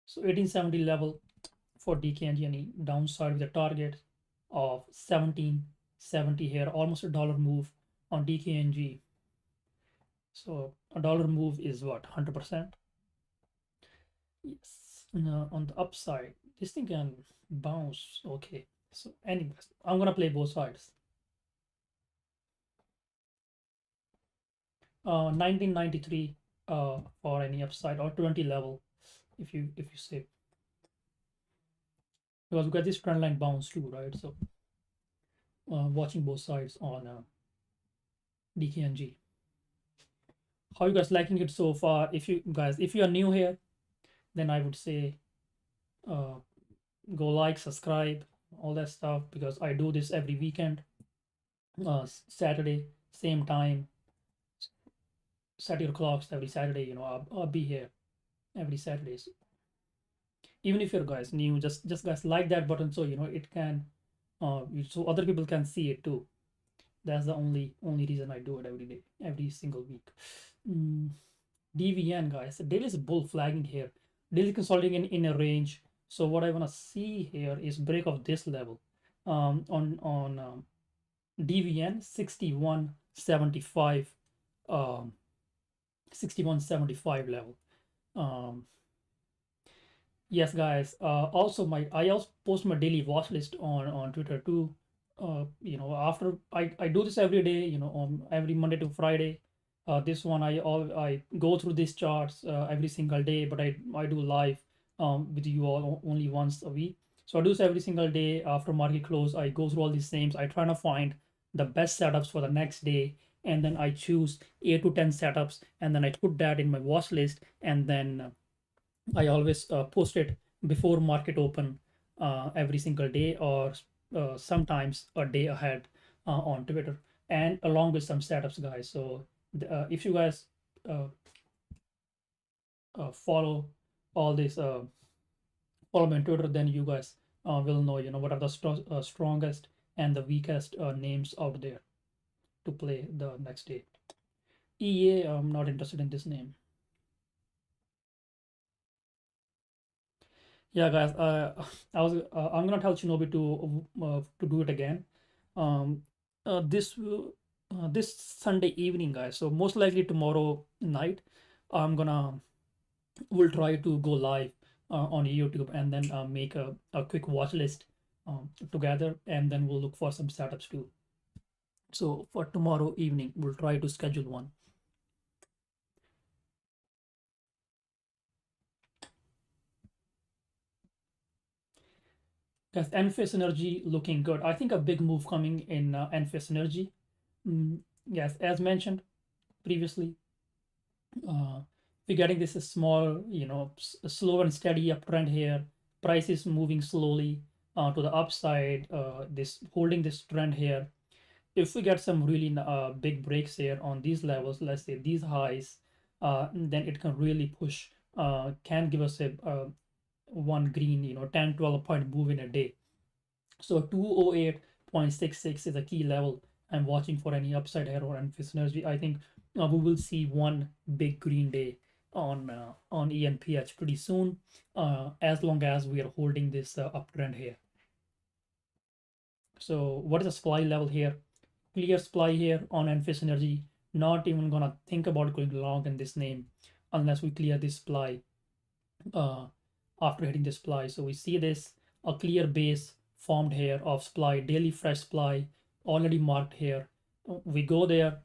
So 1870 level for DKNG, any downside with a target of 1770 here, almost a dollar move on DKNG. So a dollar move is what, 100%? Yes. On the upside, this thing can bounce. Okay. So anyways, I'm gonna play both sides. 1993 for any upside, or 20 level, if you say, because we got this trend line bounce too, right? So watching both sides on DKNG. How you guys liking it so far? If you are new here, then I would say uh, go like, subscribe, all that stuff, because I do this every weekend. Saturday, same time. Set your clocks every Saturday. I'll be here every Saturdays. Even if you're guys new, just guys like that button, so it can so other people can see it too. That's the only reason I do it every day, every single week. DVN, guys, daily is bull flagging here, daily consolidating in a range. So what I want to see here is break of this level on DVN 6175, 6175 level. Yes, guys. Also, I also post my daily watch list on Twitter too. After I do this every day. On every Monday to Friday. This one I go through these charts every single day, but I do live with you all only once a week. So I do this every single day after market close. I go through all these names. I try to find the best setups for the next day, and then I choose 8 to 10 setups, and then I put that in my watch list, and then I always post it before market open every single day, or sometimes a day ahead. on Twitter, and along with some setups, guys. So if you guys uh, follow all this, follow me on Twitter, then you guys will know, what are the strongest and the weakest names out there to play the next day. EA, I'm not interested in this name. Yeah, guys. I'm gonna tell Shinobi to do it again. Um, this Sunday evening, guys. So most likely tomorrow night, I'm gonna we'll try to go live on YouTube and then make a quick watch list together, and then we'll look for some setups too. So for tomorrow evening, we'll try to schedule one. Yes, Enphase Energy looking good. I think a big move coming in Enphase Energy. Yes, as mentioned previously, uh, we're getting this small, slow and steady uptrend here. Price is moving slowly to the upside. This holding this trend here. If we get some really big breaks here on these levels, let's say these highs, then it can really push. Can give us a one green, 10, 12 point move in a day. So 208.66 is a key level. I'm watching for any upside here or any synergy. I think we will see one big green day on ENPH pretty soon, as long as we are holding this uptrend here. So what is the supply level here? Clear supply here on Enphase Energy. Not even gonna think about going long in this name unless we clear this supply uh, after hitting the supply. So we see this a clear base formed here of supply, daily fresh supply already marked here. We go there,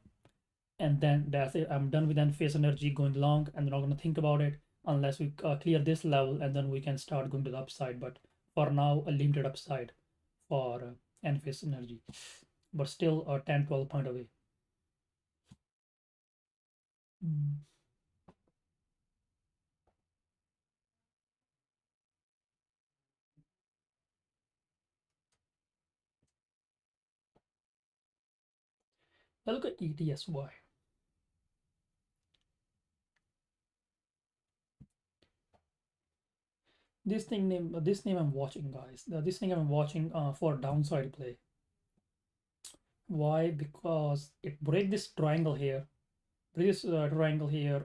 and then that's it. I'm done with Enphase Energy going long, and I'm not going to think about it unless we clear this level, and then we can start going to the upside. But for now, a limited upside for Enphase Energy, but still 10, 12 point away. Mm. Now look at ETSY. This name I'm watching, guys. This thing I'm watching for downside play. Why? Because it break this triangle here,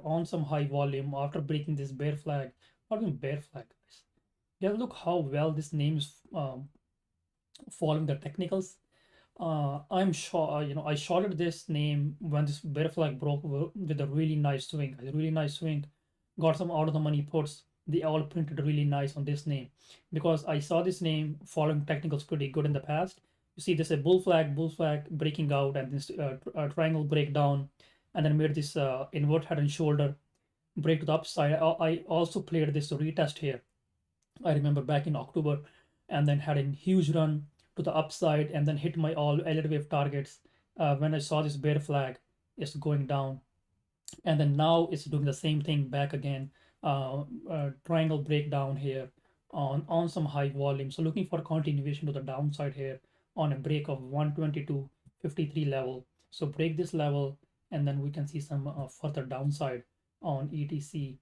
on some high volume after breaking this bear flag. Not even bear flag, guys. Yeah, look how well this name is following the technicals. I'm sure, I shorted this name when this bear flag broke with a really nice swing. A really nice swing. Got some out of the money puts. They all printed really nice on this name because I saw this name following technicals pretty good in the past. You see, this a bull flag breaking out, and this triangle breakdown, and then made this invert head and shoulder break to the upside. I also played this retest here. I remember back in October, and then had a huge run to the upside, and then hit my all elliott wave targets. When I saw this bear flag, it's going down, and then now it's doing the same thing back again. Triangle breakdown here on some high volume. So looking for continuation to the downside here on a break of 122.53 level. So break this level, and then we can see some further downside on ETSY.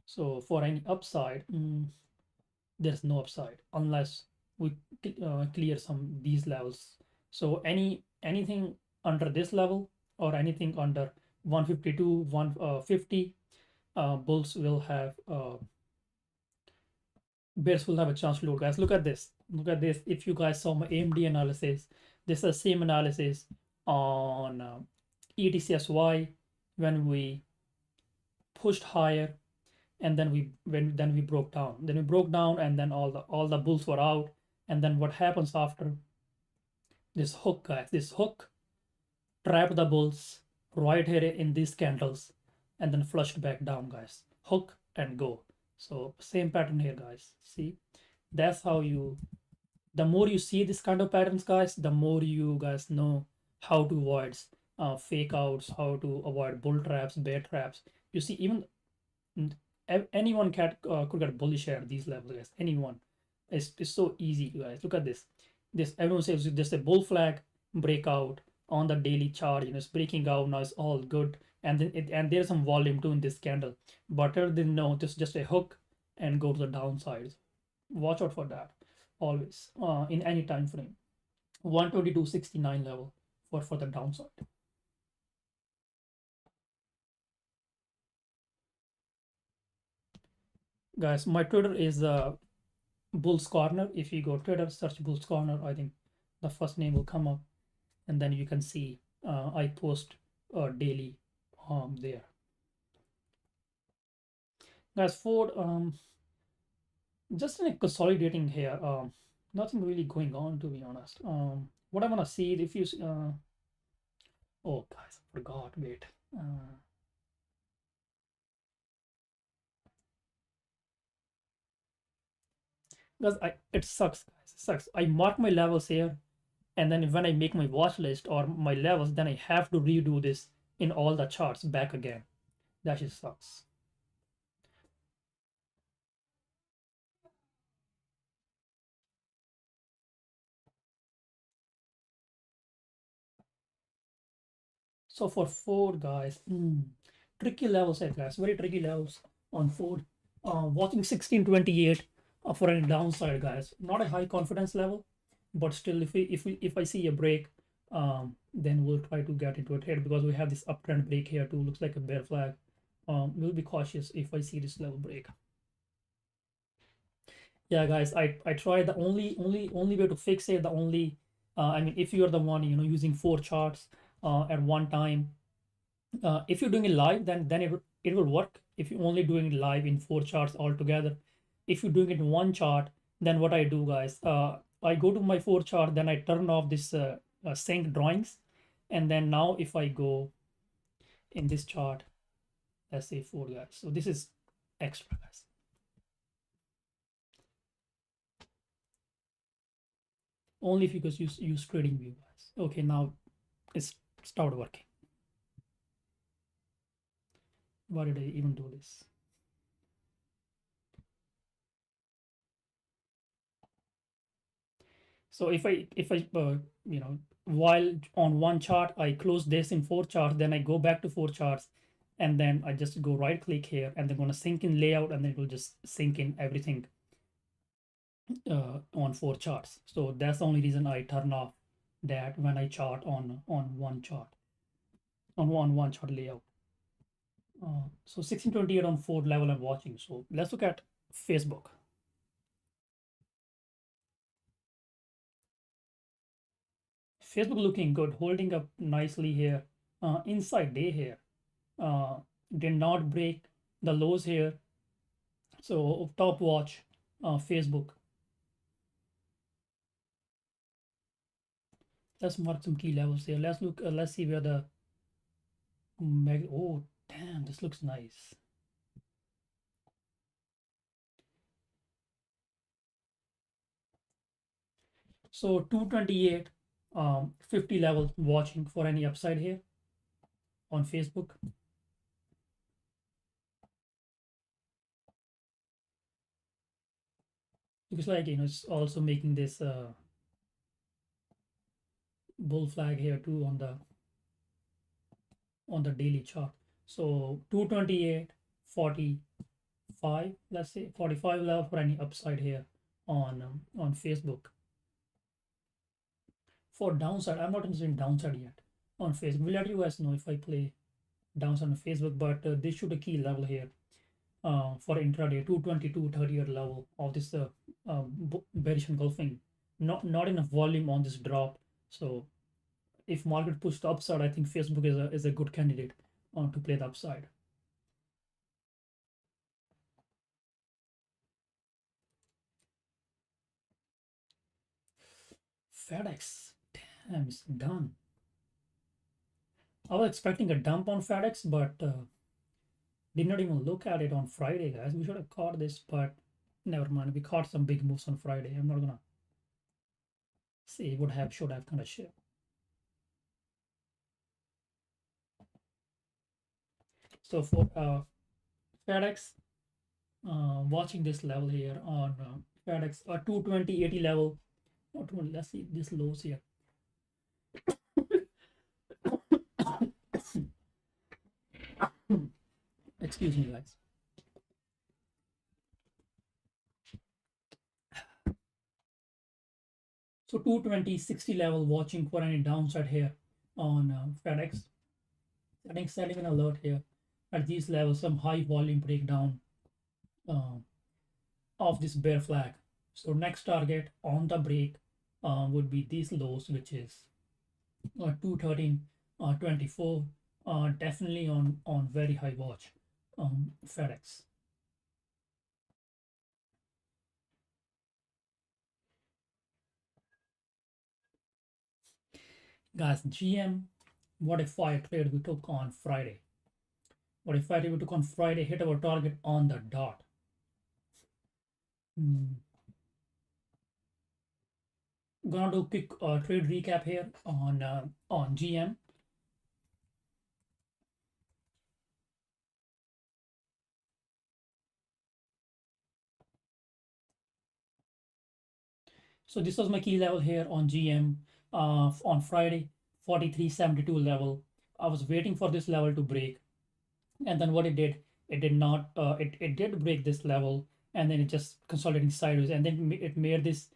So for any upside, there's no upside unless we clear some these levels. So anything under this level or anything under 152, 150, bulls will have bears will have a chance to load, guys. Look at this. Look at this. If you guys saw my AMD analysis, this is the same analysis on ETCSY when we pushed higher, and then we broke down. Then we broke down, and then all the bulls were out. And then what happens after this hook, guys? This hook trapped the bulls right here in these candles, and then flushed back down, guys. Hook and go. So same pattern here, guys. See, that's how you. The more you see this kind of patterns, guys, the more you guys know how to avoid fake outs, how to avoid bull traps, bear traps. You see, even anyone could get bullish at these levels, guys. Anyone. It's so easy, guys. Look at this. This everyone says there's a bull flag breakout on the daily chart. It's breaking out now. It's all good, and then and there's some volume too in this candle. But rather than no, just a hook and go to the downside. Watch out for that always in any time frame. 122.69 level for the downside. Guys, my Twitter is Bull's Corner. If you go Twitter, search Bull's Corner, I think the first name will come up, and then you can see I post daily there. Guys, Ford, just like consolidating here. Nothing really going on, to be honest. What I want to see if you oh guys, I forgot. Wait. Because it sucks, guys. It sucks. I mark my levels here, and then when I make my watch list or my levels, then I have to redo this in all the charts back again. That just sucks. So for Ford, guys, tricky levels here, guys. Very tricky levels on Ford. Watching 1628 for any downside, guys. Not a high confidence level, but still, if I see a break, then we'll try to get into a trade because we have this uptrend break here too. Looks like a bear flag. We'll be cautious if I see this level break. Yeah, guys, I try the only way to fix it. The only I mean, if you are the one using four charts at one time, if you're doing it live, then it will work. If you're only doing it live in four charts altogether, if you're doing it in one chart, then what I do, guys, I go to my four chart, then I turn off this sync drawings, and then now if I go in this chart, let's say four, guys. So this is extra, guys. Only if you guys use trading view, guys. Okay, now it's started working. Why did I even do this? So if I while on one chart I close this in four charts, then I go back to four charts, and then I just go right click here, and then gonna sync in layout, and then it will just sync in everything on four charts. So that's the only reason I turn off that when I chart on one chart on one chart layout. So 1628 on four level I'm watching. So let's look at Facebook. Facebook looking good, holding up nicely here. Inside day here. Did not break the lows here. So top watch Facebook. Let's mark some key levels here. Let's look. Let's see where the oh damn, this looks nice. So 228, 50 level watching for any upside here on Facebook. Looks like it's also making this bull flag here too on the daily chart. So 228, 45, let's say 45 level for any upside here on Facebook. For downside, I'm not interested in downside yet on Facebook. We'll let you guys know if I play downside on Facebook, but this should a key level here for intraday 222 30 level of this bearish engulfing. Not enough volume on this drop. So if market pushed upside, I think Facebook is a good candidate to play the upside. FedEx, damn, it's done. I was expecting a dump on FedEx, but did not even look at it on Friday, guys. We should have caught this, but never mind. We caught some big moves on Friday. I'm not gonna say would have, should have kind of shit. So for FedEx, watching this level here on FedEx 220.80 level. Not 20, let's see this lows here. Excuse me, guys. So 220.60 level, watching for any downside here on FedEx. Setting an alert here at these levels, some high volume breakdown uh, of this bear flag. So next target on the break would be these lows, which is 213.24. Definitely on very high watch FedEx. Guys, GM, what if I trade we took on Friday? What if I we took on Friday, hit our target on the dot? Gonna do quick trade recap here on GM. So this was my key level here on GM on Friday, 43.72 level. I was waiting for this level to break, and then what it did not. It did break this level, and then it just consolidating sideways, and then it made this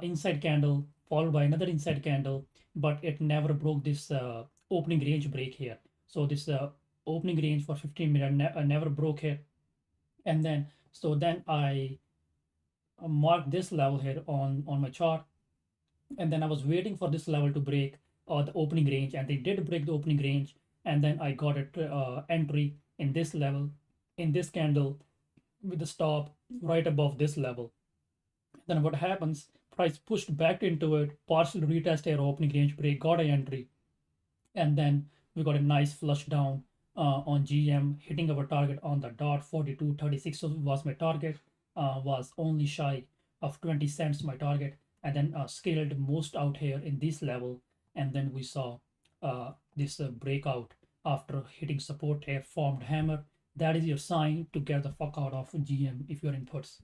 inside candle followed by another inside candle, but it never broke this opening range break here. So this opening range for 15 minutes never broke here, and then I marked this level here on my chart, and then I was waiting for this level to break the opening range, and they did break the opening range, and then I got a entry in this level, in this candle, with the stop right above this level. Then what happens? Price pushed back into it, partial retest here, opening range break, got an entry, and then we got a nice flush down on GM, hitting our target on the dot. 42.36 was my target, was only shy of 20 cents my target, and then scaled most out here in this level, and then we saw this breakout after hitting support here, formed hammer. That is your sign to get the fuck out of GM if you're in puts.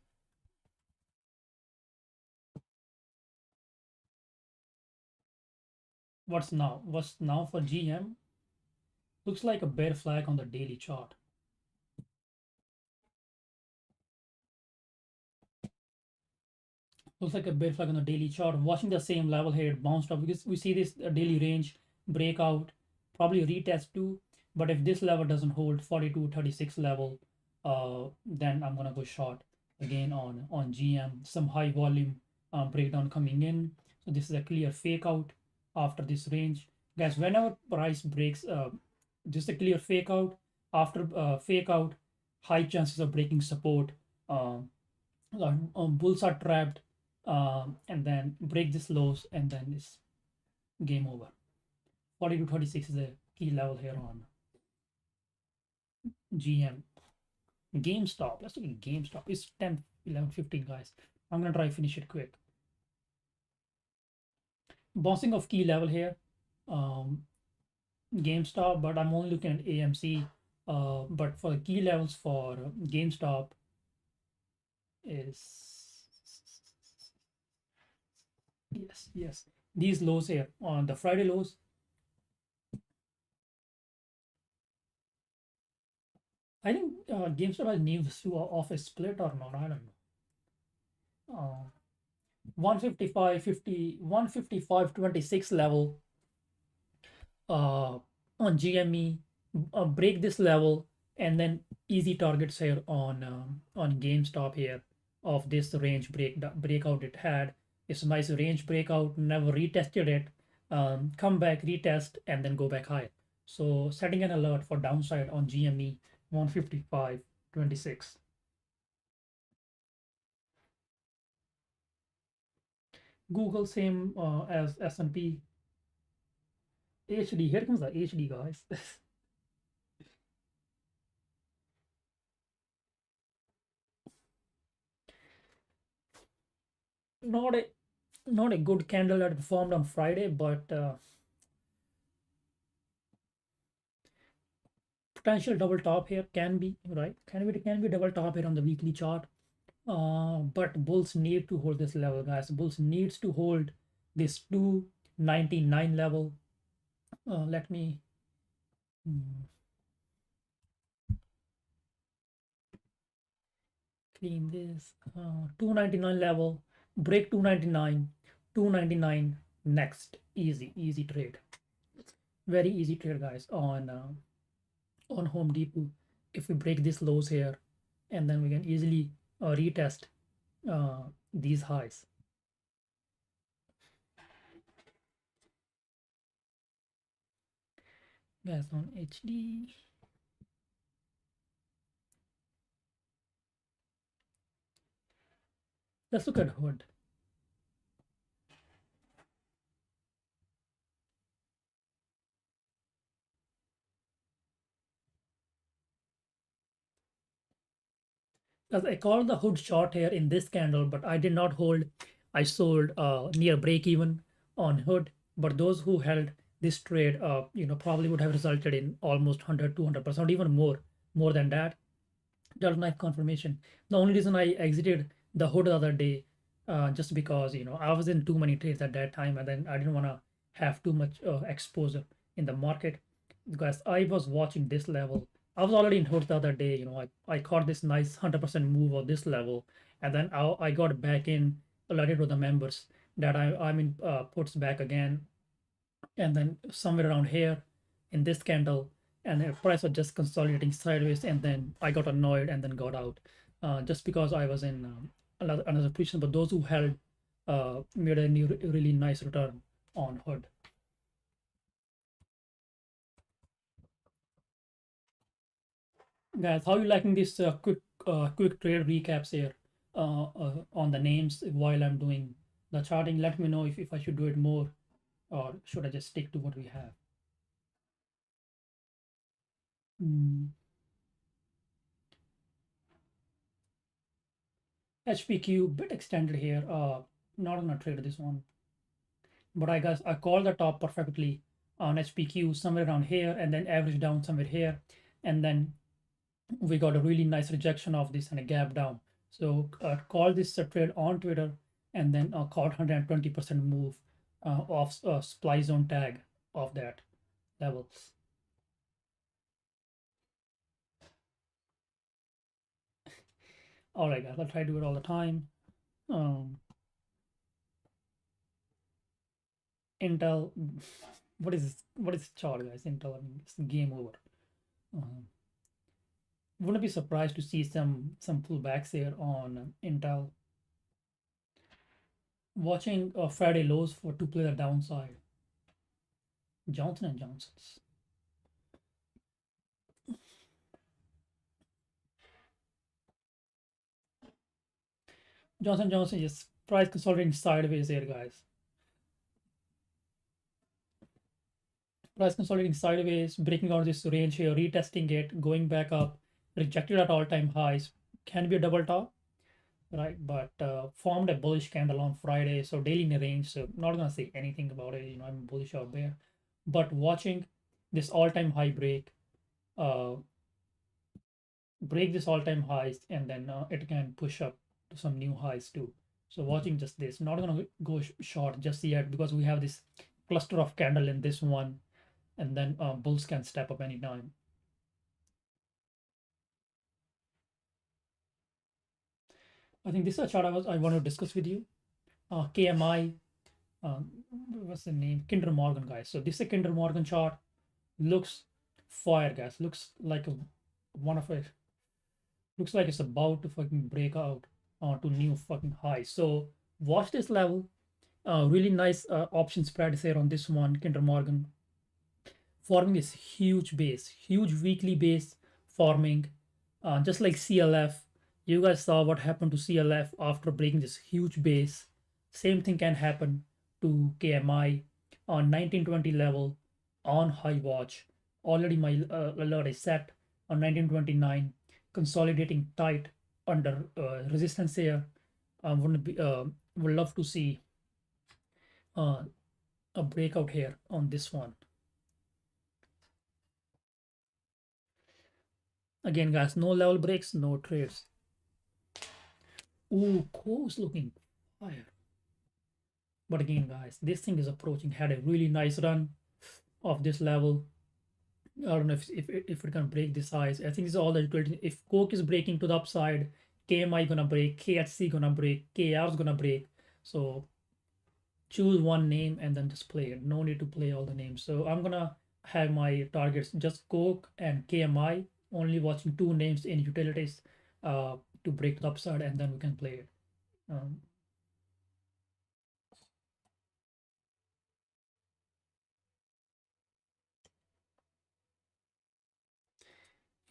What's now for GM? Looks like a bear flag on the daily chart. Looks like a bear flag on the daily chart. Watching the same level here, it bounced up because we see this daily range breakout, probably retest too. But if this level doesn't hold 42.36 level, then I'm gonna go short again on GM. Some high volume breakdown coming in. So this is a clear fake out after this range, guys. Whenever price breaks, just a clear fake out. After fake out, high chances of breaking support. Bulls are trapped, and then break this lows, and then it's game over. 42.36 is a key level here on GM. GameStop, let's look at GameStop. It's 10, 11, 15, guys. I'm gonna try to finish it quick. Bouncing off key level here, um, GameStop, but I'm only looking at AMC. But for the key levels for GameStop is yes, these lows here on the Friday lows. I think GameStop has news of a split or not. I don't know. 155.50, 155.26 level on GME, break this level, and then easy targets here on GameStop here of this range breakout it had. It's a nice range breakout, never retested it. Come back, retest, and then go back higher. So setting an alert for downside on GME 155.26. Google same as S&P. HD, here comes the HD, guys. not a not a good candle that performed on Friday, but potential double top here can be right. Can be double top here on the weekly chart. But bulls need to hold this level, guys. Bulls needs to hold this 299 level. Let me mm, clean this. 299 level, break 299, 299 next. Easy, easy trade. Very easy trade, guys. On Home Depot, if we break these lows here, and then we can easily retest these highs. Guys, on HD. Let's look at hood. Because I called the hood short here in this candle, but I did not hold. I sold near break even on hood. But those who held this trade, probably would have resulted in almost 100, 200%, even more than that. That was nice confirmation. The only reason I exited the hood the other day, just because I was in too many trades at that time, and then I didn't want to have too much exposure in the market because I was watching this level. I was already in hood the other day. I caught this nice 100% move of this level, and then I got back in alerted to the members that I'm in puts back again, and then somewhere around here in this candle, and the price was just consolidating sideways, and then I got annoyed and then got out, just because I was in another position. But those who held made a new, really nice return on hood. Guys, how you liking this quick trade recaps here on the names while I'm doing the charting? Let me know if I should do it more, or should I just stick to what we have. Mm. HPQ bit extended here. Not gonna trade this one, but I guess I called the top perfectly on HPQ somewhere around here, and then average down somewhere here, and then we got a really nice rejection of this and a gap down. So call this a trade on Twitter, and then caught 120% move of supply zone tag of that level. All right, guys, I'll try to do it all the time. Um, Intel, what is chart, guys? Intel, I mean, it's game over. Um, wouldn't be surprised to see some pullbacks here on Intel. Watching Friday lows for to play the downside. Johnson and Johnson's. Johnson is price consolidating sideways here, guys. Price consolidating sideways, breaking out this range here, retesting it, going back up, rejected at all-time highs. Can be a double top, right? But formed a bullish candle on Friday, so daily in a range. So not gonna say anything about it. I'm bullish out there, but watching this all-time high uh, break this all-time highs, and then it can push up to some new highs too. So watching just this, not gonna go short just yet because we have this cluster of candle in this one, and then bulls can step up anytime. I think this is a chart I want to discuss with you. KMI, what's the name? Kinder Morgan, guys. So this is a Kinder Morgan chart. Looks fire, guys. Looks like one of it. Looks like it's about to fucking break out to new fucking high. So watch this level. Really nice option spread here on this one, Kinder Morgan, forming this huge weekly base forming, just like CLF. You guys saw what happened to CLF after breaking this huge base. Same thing can happen to KMI on 1920 level on high watch. Already my alert is set on 1929, consolidating tight under resistance here. Would love to see uh, a breakout here on this one. Again, guys, no level breaks, no trades. Ooh, course looking fire. But again, guys, this thing is approaching. Had a really nice run of this level. I don't know if it can break this size. I think it's all the utility. If Coke is breaking to the upside, KMI gonna break, KHC gonna break, KR is gonna break. So choose one name and then just play it. No need to play all the names. So I'm gonna have my targets just Coke and KMI. Only watching two names in utilities uh, to break the upside, and then we can play it. Um,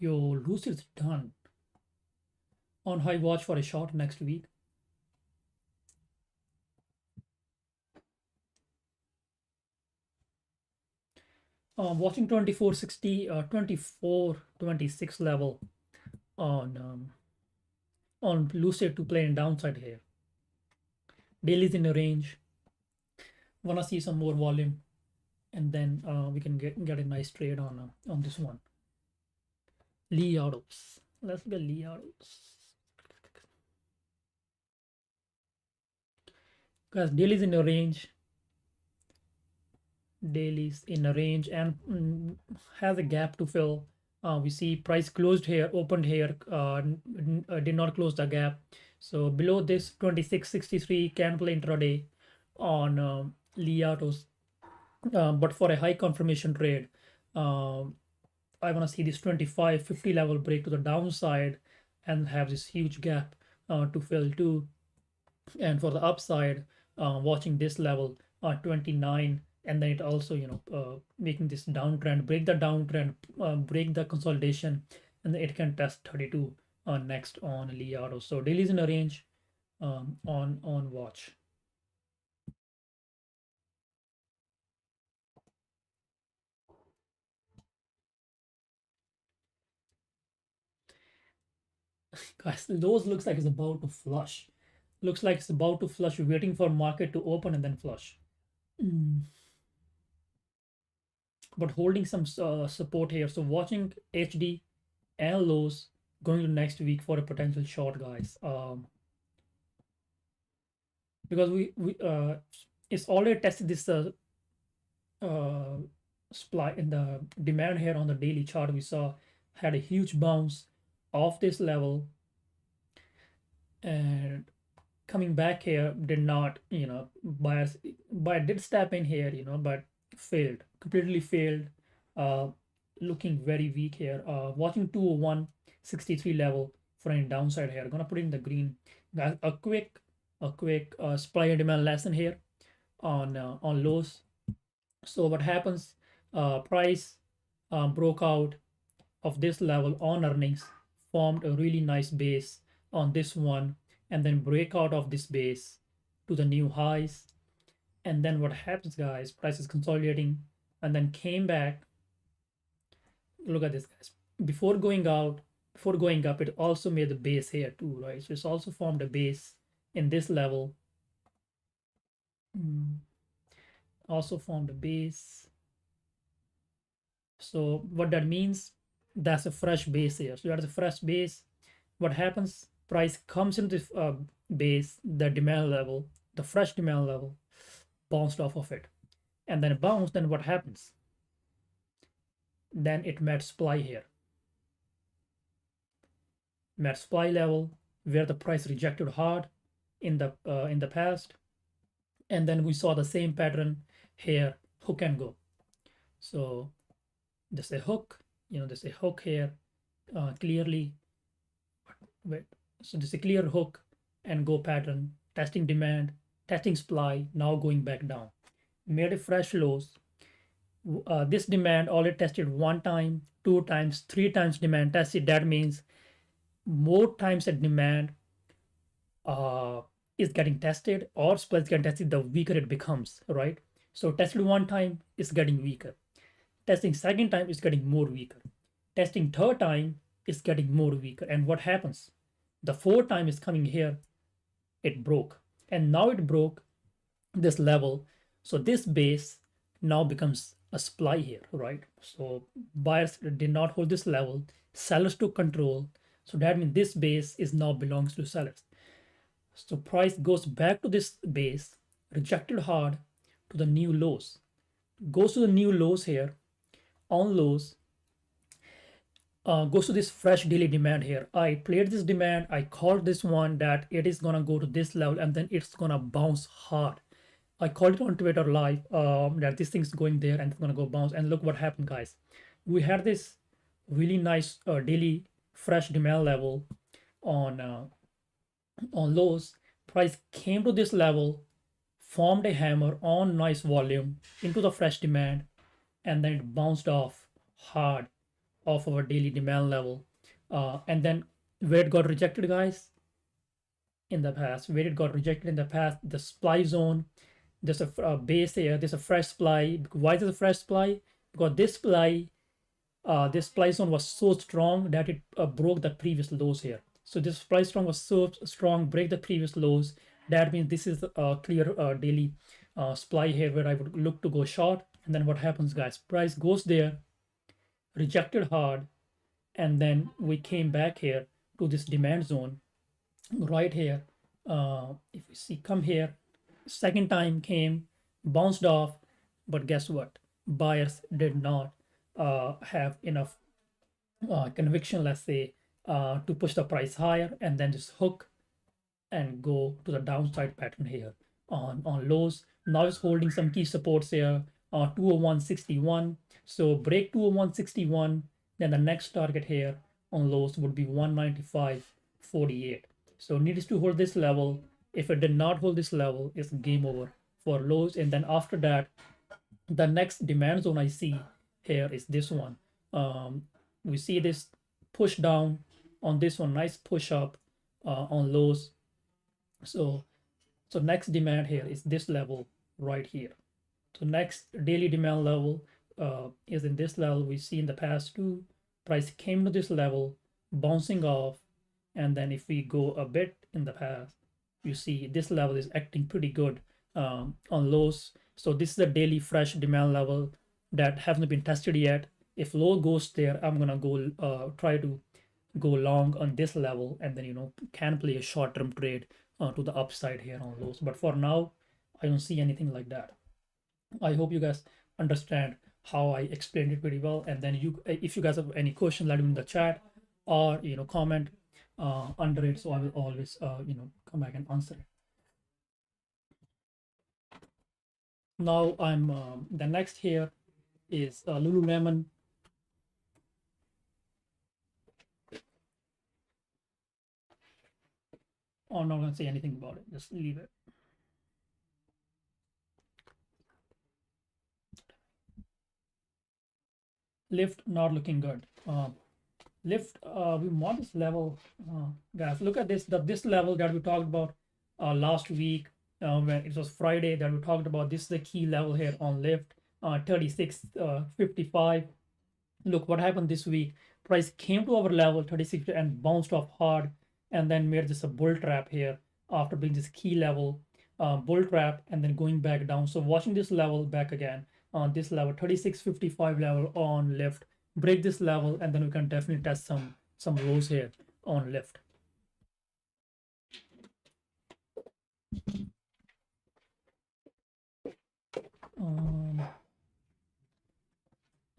Yo, Lucid's done. On high watch for a shot next week. Watching 2460, 2426 level on Lucid to play in downside here. Daily's in a range. Wanna see some more volume, and then we can get a nice trade on this one. Lee Autos. Let's get Lee Autos. Guys, Daily's in a range. Daily's in a range and has a gap to fill. We see price closed here, opened here, did not close the gap. So below this 2663 can play intraday on Lee Autos. But for a high confirmation trade, I want to see this 2550 level break to the downside and have this huge gap to fill too. And for the upside, watching this level 29, and then it also making this downtrend, break the downtrend, break the consolidation, and then it can test 32 next on Lee Auto. So daily's in a range on watch. Guys, those looks like it's about to flush. Looks like it's about to flush, waiting for market to open and then flush. Mm. But holding some support here. So watching HD and lows going to next week for a potential short, guys. Because we it's already tested this uh, supply in the demand here on the daily chart. We saw had a huge bounce off this level, and coming back here did not, buyers buyer did step in here, but failed, completely failed. uh Looking very weak here. Watching 201.63 level for any downside here. Gonna put it in the green. Guys, a quick supply and demand lesson here on lows. So what happens, price broke out of this level on earnings, formed a really nice base on this one, and then break out of this base to the new highs. And then what happens, guys, price is consolidating and then came back. Look at this, guys. Before going out, before going up, it also made the base here too, right? So it's also formed a base in this level. Also formed a base. So what that means, that's a fresh base here. So that's a fresh base. What happens? Price comes into this base, the demand level, the fresh demand level, bounced off of it, and then it bounced. Then what happens? Then it met supply here, met supply level where the price rejected hard in the past, and then we saw the same pattern here, hook and go. So there's a hook, there's a hook here, clearly. Wait, so there's a clear hook and go pattern, testing demand, testing supply, now going back down. Made a fresh lows. This demand already tested one time, two times, three times demand tested. That means more times that demand is getting tested or supply is getting tested, the weaker it becomes, right? So tested one time is getting weaker. Testing second time is getting more weaker. Testing third time is getting more weaker. And what happens? The fourth time is coming here, it broke. And now it broke this level. So this base now becomes a supply here, right? So buyers did not hold this level, sellers took control. So that means this base is now belongs to sellers. So price goes back to this base, rejected hard to the new lows, goes to the new lows here, on lows, goes to this fresh daily demand here. I played this demand. I called this one that it is gonna go to this level and then it's gonna bounce hard. I called it on Twitter live that this thing's going there and it's gonna go bounce. And look what happened, guys. We had this really nice daily fresh demand level on lows. Price came to this level, formed a hammer on nice volume into the fresh demand, and then it bounced off hard of our daily demand level. And then where it got rejected, guys, in the past, where it got rejected in the past, the supply zone, there's a base here, there's a fresh supply. Why is it a fresh supply? Because this supply zone was so strong that it broke the previous lows here. So this supply strong was so strong, break the previous lows. That means this is a clear daily supply here where I would look to go short. And then what happens, guys? Price goes there, rejected hard, and then we came back here to this demand zone right here. If we see, come here, second time came, bounced off, but guess what? Buyers did not have enough conviction, let's say, to push the price higher and then just hook and go to the downside pattern here on lows. Now it's holding some key supports here, 201.61. So break 201.61, then the next target here on lows would be 195.48. So needs to hold this level. If it did not hold this level, it's game over for lows. And then after that, the next demand zone I see here is this one. We see this push down on this one, nice push up on lows. So next demand here is this level right here. So next daily demand level is in this level. We see in the past too, price came to this level, bouncing off, and then if we go a bit in the past, you see this level is acting pretty good on lows. So this is a daily fresh demand level that hasn't been tested yet. If low goes there, I'm gonna go try to go long on this level and then can play a short-term trade to the upside here on lows. But for now, I don't see anything like that. I hope you guys understand how I explained it pretty well. And then if you guys have any questions, let me in the chat or comment under it. So I will always come back and answer it. Now I'm the next here is Lululemon. I'm not gonna say anything about it. Just leave it. Lift not looking good. Lift we want this level, guys. Look at this level that we talked about last week when it was Friday that we talked about. This is the key level here on lift, 36.55. Look what happened this week. Price came to our level 36 and bounced off hard and then made this a bull trap here after being this key level bull trap and then going back down. So watching this level back again on this level 36.55 level on lift, break this level, and then we can definitely test some lows here on lift.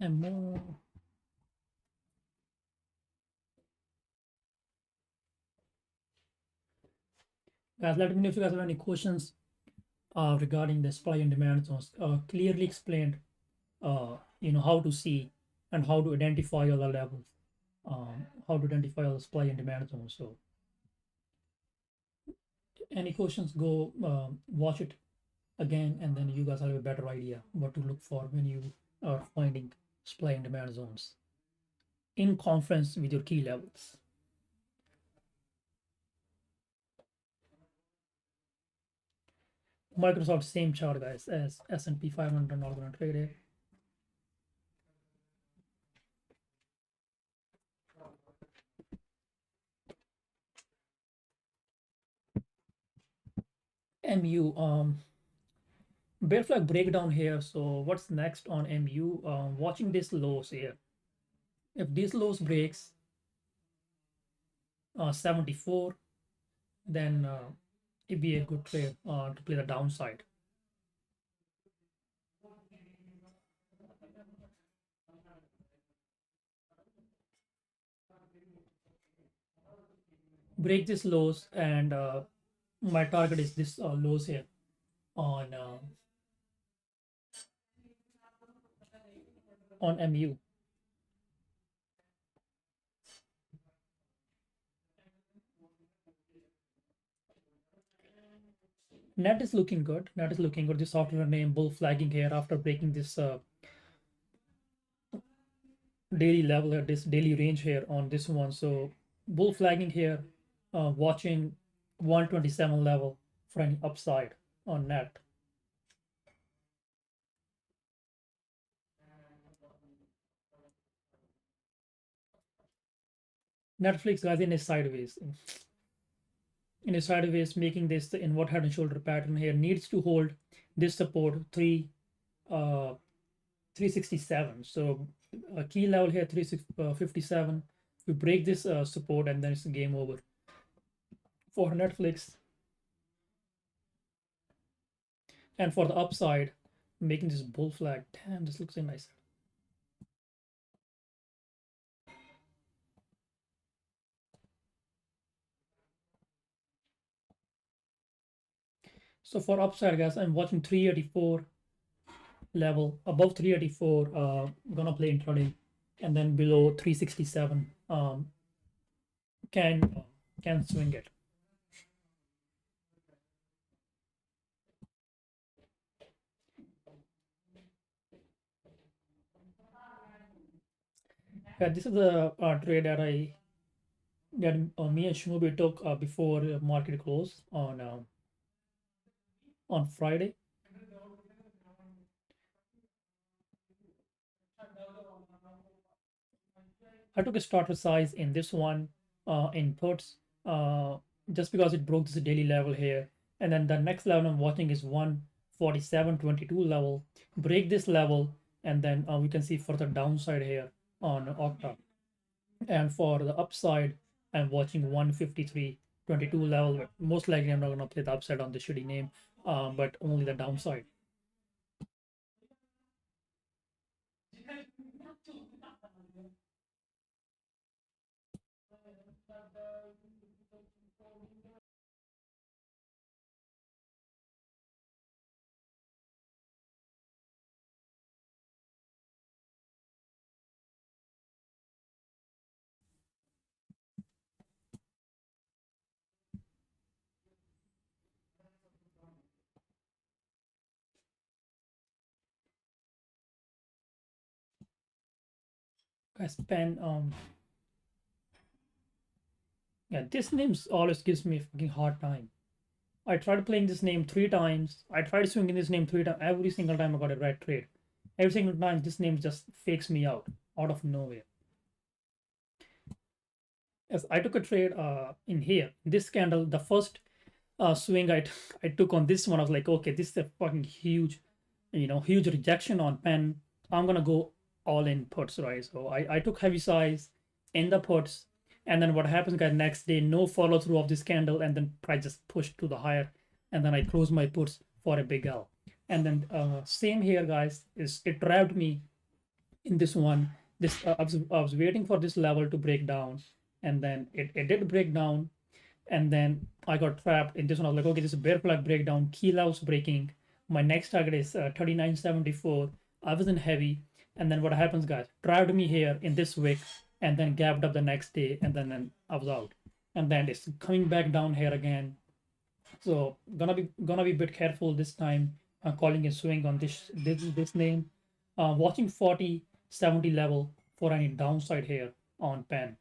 And more. Guys, let me know if you guys have any questions regarding the supply and demand zones. Clearly explained, how to see and how to identify all the levels, how to identify all the supply and demand zones. So any questions, go watch it again, and then you guys have a better idea what to look for when you are finding supply and demand zones in conference with your key levels. Microsoft, same chart, guys, as S&P 500. Not gonna trade it. MU, bear flag breakdown here. So what's next on MU? Watching this lows here. If this lows breaks 74, then it'd be a good trade to play the downside. Break this lows, and my target is this lows here on MU. Net is looking good. Net is looking good. This software name bull flagging here after breaking this daily level at this daily range here on this one. So bull flagging here, watching 127 level for any upside on net. Netflix guys in a sideways. In a sideways, making this the inward head and shoulder pattern here needs to hold this support 367. So a key level here 357. We break this support and then it's game over for Netflix. And for the upside, making this bull flag. Damn, this looks so nice. So for upside, guys, I'm watching 384 level. Above 384, gonna play intraday, and then below 367, can swing it. Yeah, this is the trade that me and Shinobi took before market close on Friday. I took a starter size in this one in puts just because it broke this daily level here. And then the next level I'm watching is 147.22 level. Break this level, and then we can see further downside here on Octa. And for the upside, I'm watching 153.22 level. But most likely, I'm not going to play the upside on the shitty name, but only the downside. Guys, pen yeah, this name always gives me a fucking hard time. I tried playing this name 3 times. I tried swinging this name 3 times. Every single time I got a red trade. Every single time this name just fakes me out of nowhere. As I took a trade in here, this candle, the first swing I took on this one, I was like, okay, this is a fucking huge, huge rejection on pen. I'm gonna go all in puts, right? So I took heavy size in the puts, and then what happens, guys? Next day, no follow through of this candle, and then price just pushed to the higher, and then I close my puts for a big L. And then same here, guys. Is it trapped me in this one? This I was waiting for this level to break down, and then it did break down, and then I got trapped in this one. I was like, okay, this is a bear flag breakdown, key levels breaking. My next target is 39.74. I was in heavy, and then what happens, guys? Trapped me here in this wick, and then gapped up the next day, and then I was out. And then it's coming back down here again. So gonna be a bit careful this time. Calling a swing on this name. Watching 40.70 level for any downside here on pen.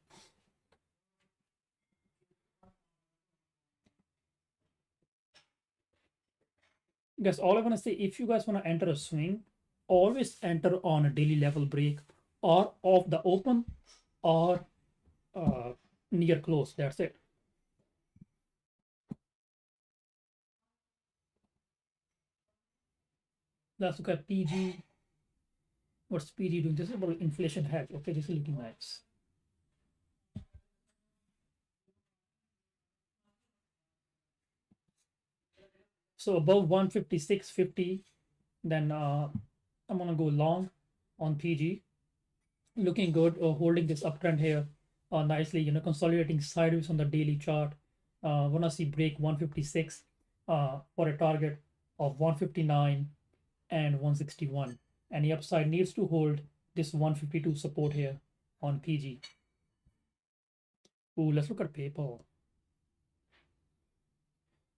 Guys, all I want to say, if you guys want to enter a swing, always enter on a daily level break or off the open or near close. That's it. Let's look at PG. What's PG doing? This is about inflation hedge. Okay, this is looking nice. So above 156.50, then I'm gonna go long on PG. Looking good, holding this uptrend here nicely, consolidating sideways on the daily chart. Wanna see break 156 for a target of 159 and 161. And the upside needs to hold this 152 support here on PG. Ooh, let's look at PayPal.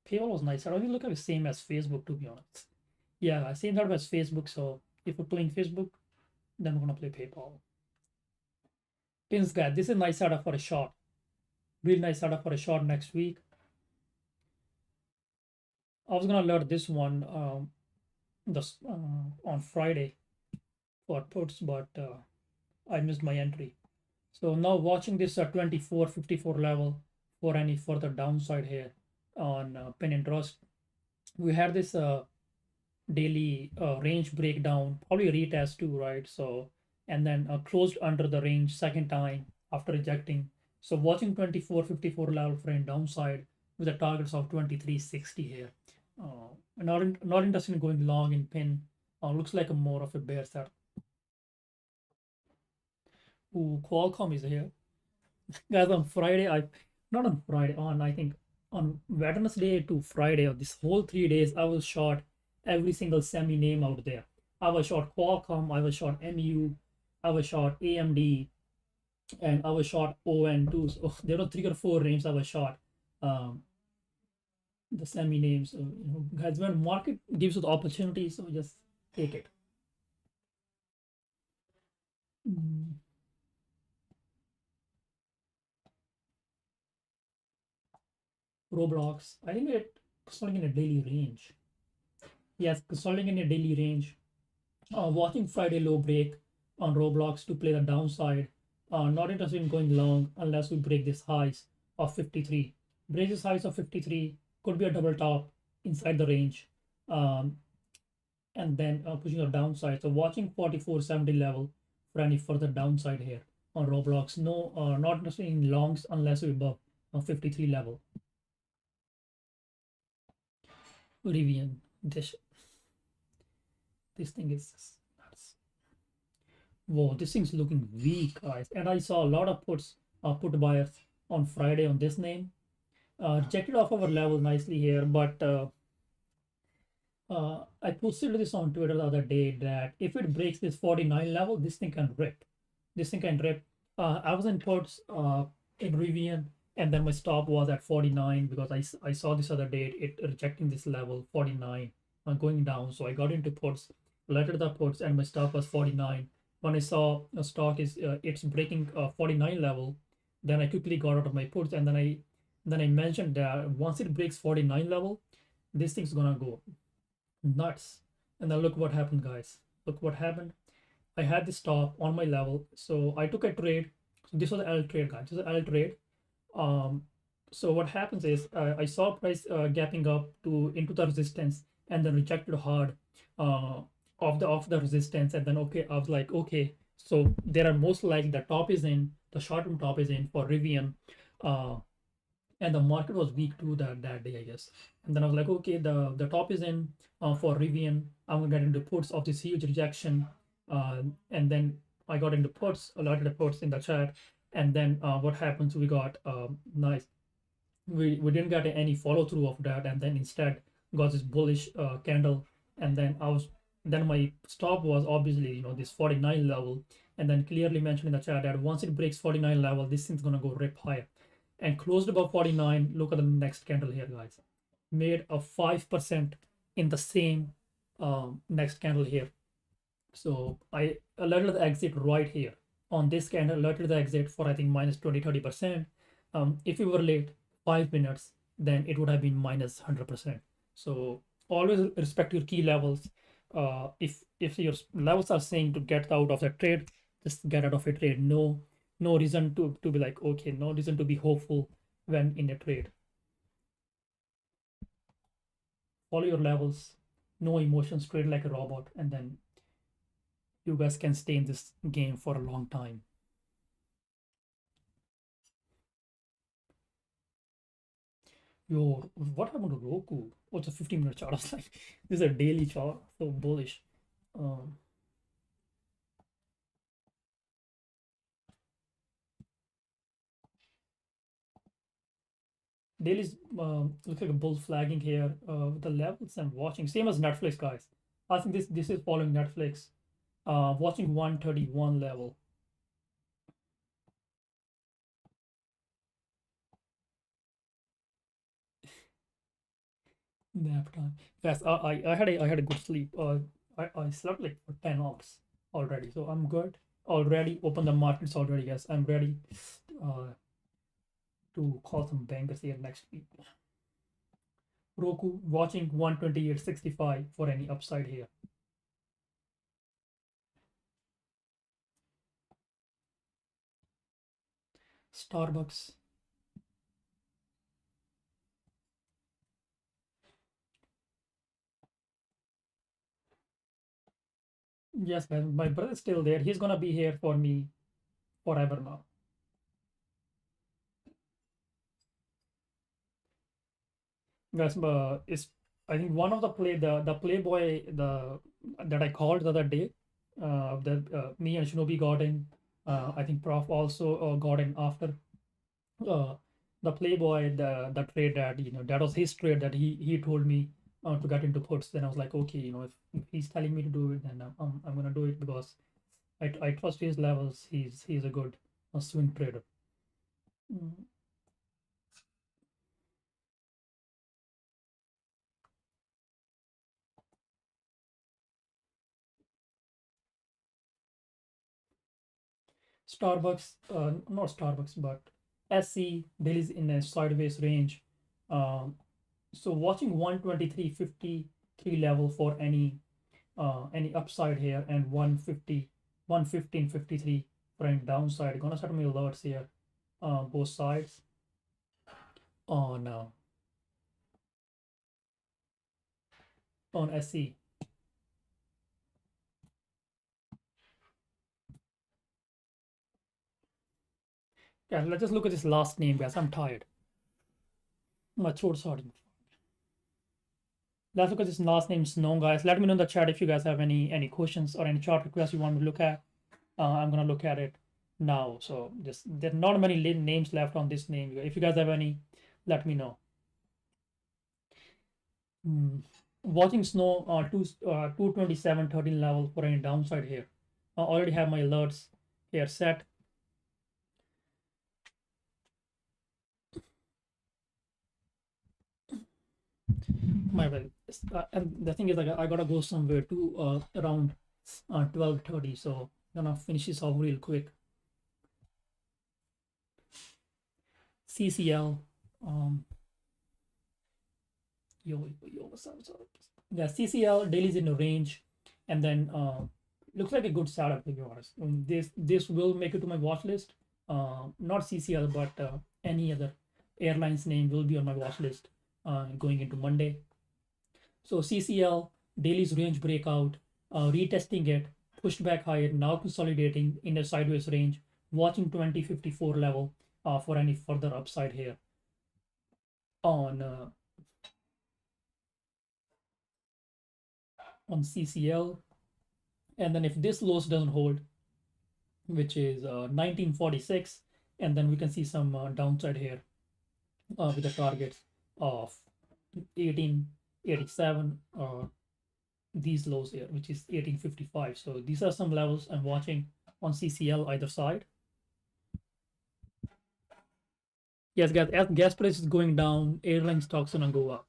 PayPal was nice. I only look at the same as Facebook, to be honest. Yeah, same sort of as Facebook. So if we're playing Facebook, then we're gonna play PayPal. Pins guy, this is a nice setup for a short. Real nice setup for a short next week. I was gonna learn this one on Friday for puts, but I missed my entry. So now watching this 24.54 level for any further downside here on pin and trust. We had this daily range breakdown, probably a retest too, right? So, and then closed under the range second time after rejecting. So watching 24.54 level for a downside with the targets of 23.60 here. Not interested in going long in pin. Looks like a more of a bear set. Ooh, Qualcomm is here. Guys, on Friday, not on Friday, on I think on Wednesday to Friday, of this whole 3 days, I was short every single semi name out there. I was short Qualcomm, I was short MU, I was short AMD, and I was short ON too. So there were 3 or 4 names I was short. Um, the semi names. So, guys, when market gives you the opportunity, so just take it. Mm, Roblox, I think it consolidating in a daily range. Yes, consolidating in a daily range. Watching Friday low break on Roblox to play the downside. Not interested in going long unless we break this highs of 53. Break this highs of 53, could be a double top inside the range, um, and then pushing a downside. So watching 44.70 level for any further downside here on Roblox. No, not interested in longs unless we're above 53 level. Rivian, this thing is nuts. Whoa, this thing's looking weak, guys. And I saw a lot of put buyers on Friday on this name. Rejected off our level nicely here, but I posted this on Twitter the other day that if it breaks this 49 level, this thing can rip. This thing can rip. I was in puts in Rivian, and then my stop was at 49 because I saw this other day it rejecting this level 49 going down. So I got into puts, lettered the puts, and my stop was 49. When I saw a stock is it's breaking 49 level, then I quickly got out of my puts, and then I mentioned that once it breaks 49 level, this thing's gonna go nuts. And then look what happened, guys. Look what happened. I had this stop on my level, so I took a trade. So this was an L trade, guys. This was an L trade. Um, so what happens is I saw price gapping up to into the resistance and then rejected hard uh, of the resistance, and then okay, I was like, okay, so there are most likely the top is in, the short term top is in for Rivian. Uh, and the market was weak too that day, I guess. And then I was like, okay, the top is in for Rivian. I'm gonna get into puts of this huge rejection, and then I got into puts, a lot of puts in the chat, and then what happens? We got nice. We didn't get any follow through of that, and then instead got this bullish candle, and then my stop was obviously this 49 level, and then clearly mentioned in the chat that once it breaks 49 level, this thing's gonna go rip higher and closed above 49. Look at the next candle here, guys. Made a 5% in the same next candle here. So I alerted the exit right here on this candle, alerted the exit for I think minus 20-30%. If you were late 5 minutes, then it would have been minus 100%. So always respect your key levels. If your levels are saying to get out of the trade, just get out of a trade. No reason to be like, okay, no reason to be hopeful when in a trade. Follow your levels, no emotions, trade like a robot, and then you guys can stay in this game for a long time. Yo, what happened to Roku? Oh, it's a 15-minute chart. I was like, this is a daily chart, so bullish. Um, Daily's looks like a bull flagging here. With the levels I'm watching, same as Netflix, guys. I think this is following Netflix. Watching 131 level. Nap time. Yes, I had a good sleep. I slept like for 10 hours already, so I'm good. Already open the markets already. Yes, I'm ready uh, to call some bankers here next week. Roku watching 128.65 for any upside here. Starbucks. Yes, guys, my brother's still there. He's gonna be here for me forever now. Guys, is I think one of the Playboy that I called the other day. That me and Shinobi got in. I think Prof also got in after. uh, the Playboy, the trade that that was his trade that he told me to get into puts. Then I was like, okay, if he's telling me to do it, then I'm gonna do it because I trust his levels. He's a good swing trader. Mm. Starbucks, not Starbucks, but SC Delhi's in a sideways range. Um, so watching 123.53 level for any upside here and 115.53 for any downside. Gonna set my alerts here, both sides on on SE. Yeah, let's just look at this last name, guys. I'm tired. My throat's hurting. Let's look at this last name, Snow, guys. Let me know in the chat if you guys have any questions or any chart requests you want me to look at. I'm gonna look at it now. So just there are not many names left on this name. If you guys have any, let me know. Hmm. Watching Snow 227.13 level for any downside here. I already have my alerts here set. My bad. And the thing is, like, I gotta go somewhere to around 12:30. So I'm gonna finish this off real quick. CCL. Um, what's up? What's up? Yeah, CCL daily's in the range, and then looks like a good startup to be honest. This will make it to my watch list. Not CCL, but any other airline's name will be on my watch list going into Monday. So CCL daily's range breakout, retesting it, pushed back higher, now consolidating in a sideways range, watching 2054 level for any further upside here on on CCL. And then if this loss doesn't hold, which is 1946, and then we can see some downside here with the targets of 1887 these lows here, which is 1855. So these are some levels I'm watching on CCL either side. Yes, guys, as gas price is going down, airline stocks gonna go up.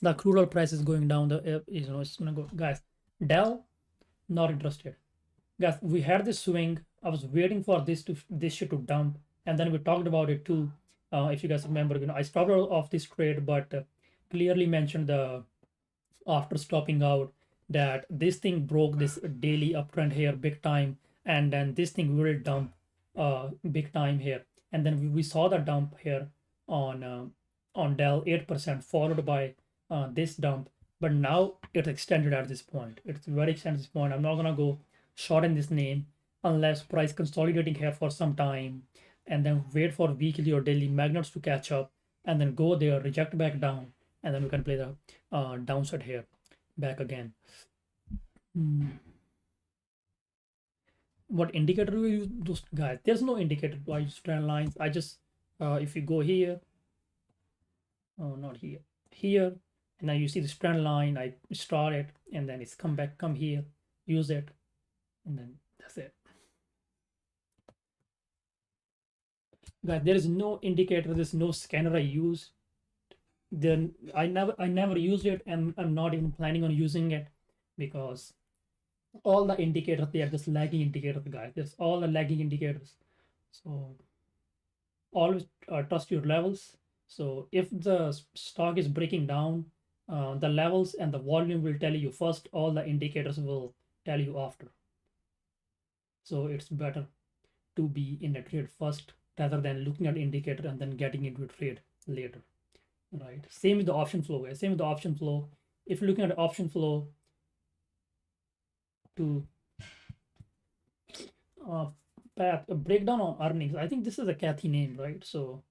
The crude oil price is going down. It's gonna go, guys. Dell not interested. Guys, we had this swing. I was waiting for this shit to dump, and then we talked about it too. If you guys remember, I stopped off this trade, but clearly mentioned the after stopping out that this thing broke this daily uptrend here big time, and then this thing will dump big time here, and then we saw the dump here on on Dell 8% followed by this dump, but now it's extended at this point. It's very extended at this point. I'm not gonna go short in this name. unless price consolidating here for some time, and then wait for weekly or daily magnets to catch up, and then go there, reject back down, and then we can play the downside here back again. Hmm. What indicator do you use? Those guys, there's no indicator. I use trend lines. I just if you go here, oh, not here, here, and now you see this trend line. I start it, and then it's come back, come here, use it, and then that's it. Guys, there is no indicator. There's no scanner I use. Then I never used it, and I'm not even planning on using it, because all the indicators, they are just lagging indicators, guys. There's all the lagging indicators. So always trust your levels. So if the stock is breaking down, the levels and the volume will tell you first. All the indicators will tell you after. So it's better to be in a trade first rather than looking at indicator and then getting into a trade later. Right. Same with the option flow, guys. Same with the option flow. If you're looking at the option flow to uh, path, a breakdown on earnings, I think this is a Kathy name, right? So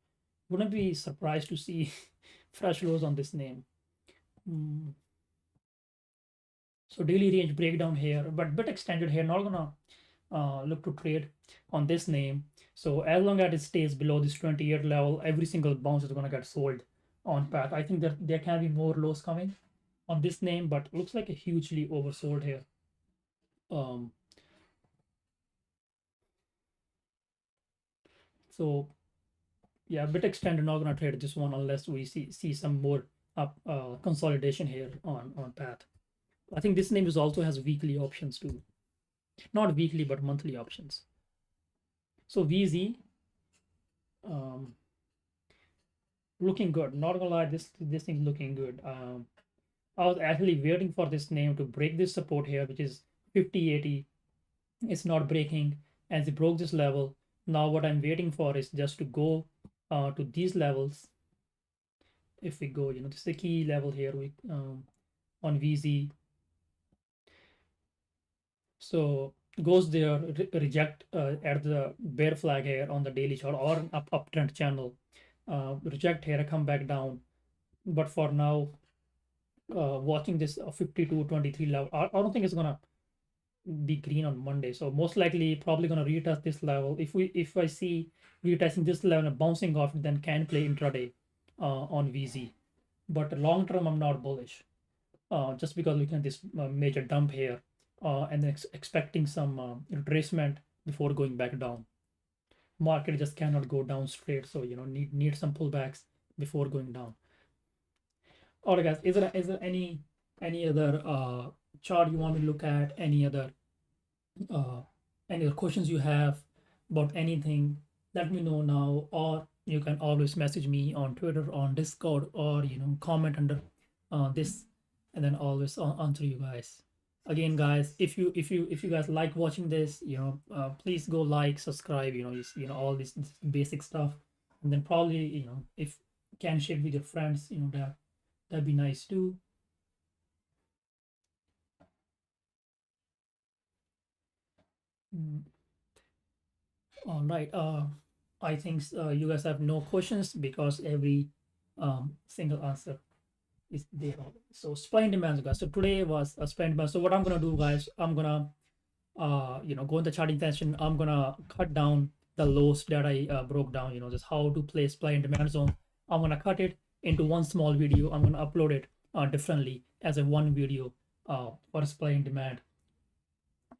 wouldn't be surprised to see fresh lows on this name. Mm. So daily range breakdown here, but bit extended here. Not gonna look to trade on this name. So as long as it stays below this 28 level, every single bounce is gonna get sold on path. I think that there can be more lows coming on this name, but looks like a hugely oversold here. Um, so yeah, bit extended. Not gonna trade this one unless we see some more up consolidation here on path. I think this name is also has weekly options too, not weekly but monthly options. So VZ, um, looking good. Not gonna lie, this thing is looking good. I was actually waiting for this name to break this support here, which is 5080. It's not breaking, as it broke this level. Now what I'm waiting for is just to go to these levels. If we go, this is the key level here. We on VZ. So goes there, reject at the bear flag here on the daily chart or an uptrend channel. Reject here, come back down. But for now, watching this 52.23 level, I don't think it's gonna be green on Monday. So most likely, probably gonna retest this level. If I see retesting this level and bouncing off, then can play intraday on VZ. But long term, I'm not bullish. Just because looking at this major dump here, and then expecting some retracement before going back down. Market just cannot go down straight, so need some pullbacks before going down. All right, guys, is there any other chart you want me to look at? Uh, any other questions you have about anything? Let me know now, or you can always message me on Twitter, on Discord, or comment under this, and then always answer you guys. Again, guys, if you guys like watching this, please go like, subscribe, all this basic stuff, and then probably if can share with your friends, that'd be nice too. Mm, all right. I think you guys have no questions because every single answer is there. So supply and demand, guys. So today was a supply and demand. So what I'm gonna do, guys, I'm gonna go in the charting session. I'm gonna cut down the lows that I broke down. Just how to play supply and demand zone. I'm gonna cut it into one small video. I'm gonna upload it differently as a one video for supply and demand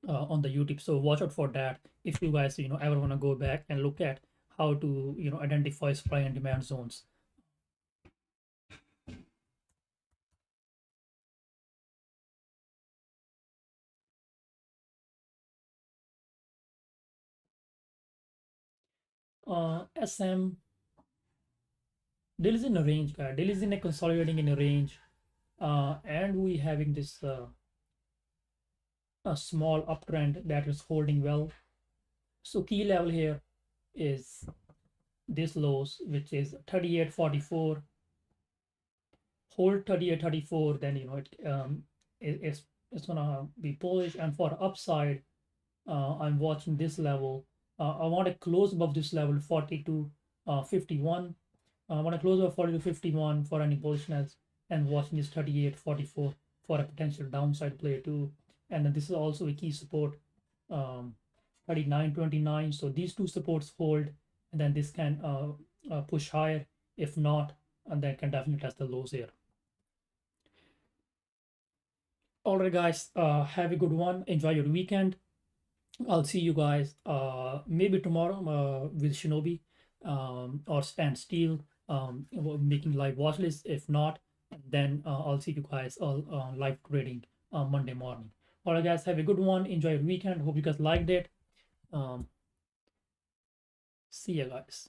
on the YouTube. So watch out for that. If you guys ever want to go back and look at how to identify supply and demand zones. SM, Dell is in a range, guys. Dell is in a consolidating in a range, and we having this a small uptrend that is holding well. So key level here is this lows, which is 38.44. Hold 38.34, then it's gonna be bullish, and for upside I'm watching this level. I want to close above this level 40 to 51. I want to close above 40 to 51 for any bullishness, and watching this 38 44 for a potential downside play too. And then this is also a key support, um, 39.29. So these two supports hold, and then this can push higher. If not, and then can definitely test the lows here. All right, guys, have a good one. Enjoy your weekend. I'll see you guys maybe tomorrow with Shinobi or Stand Steel making live watch list. If not, then I'll see you guys all live trading Monday morning. All right, guys, have a good one. Enjoy your weekend. Hope you guys liked it. Um, See you guys.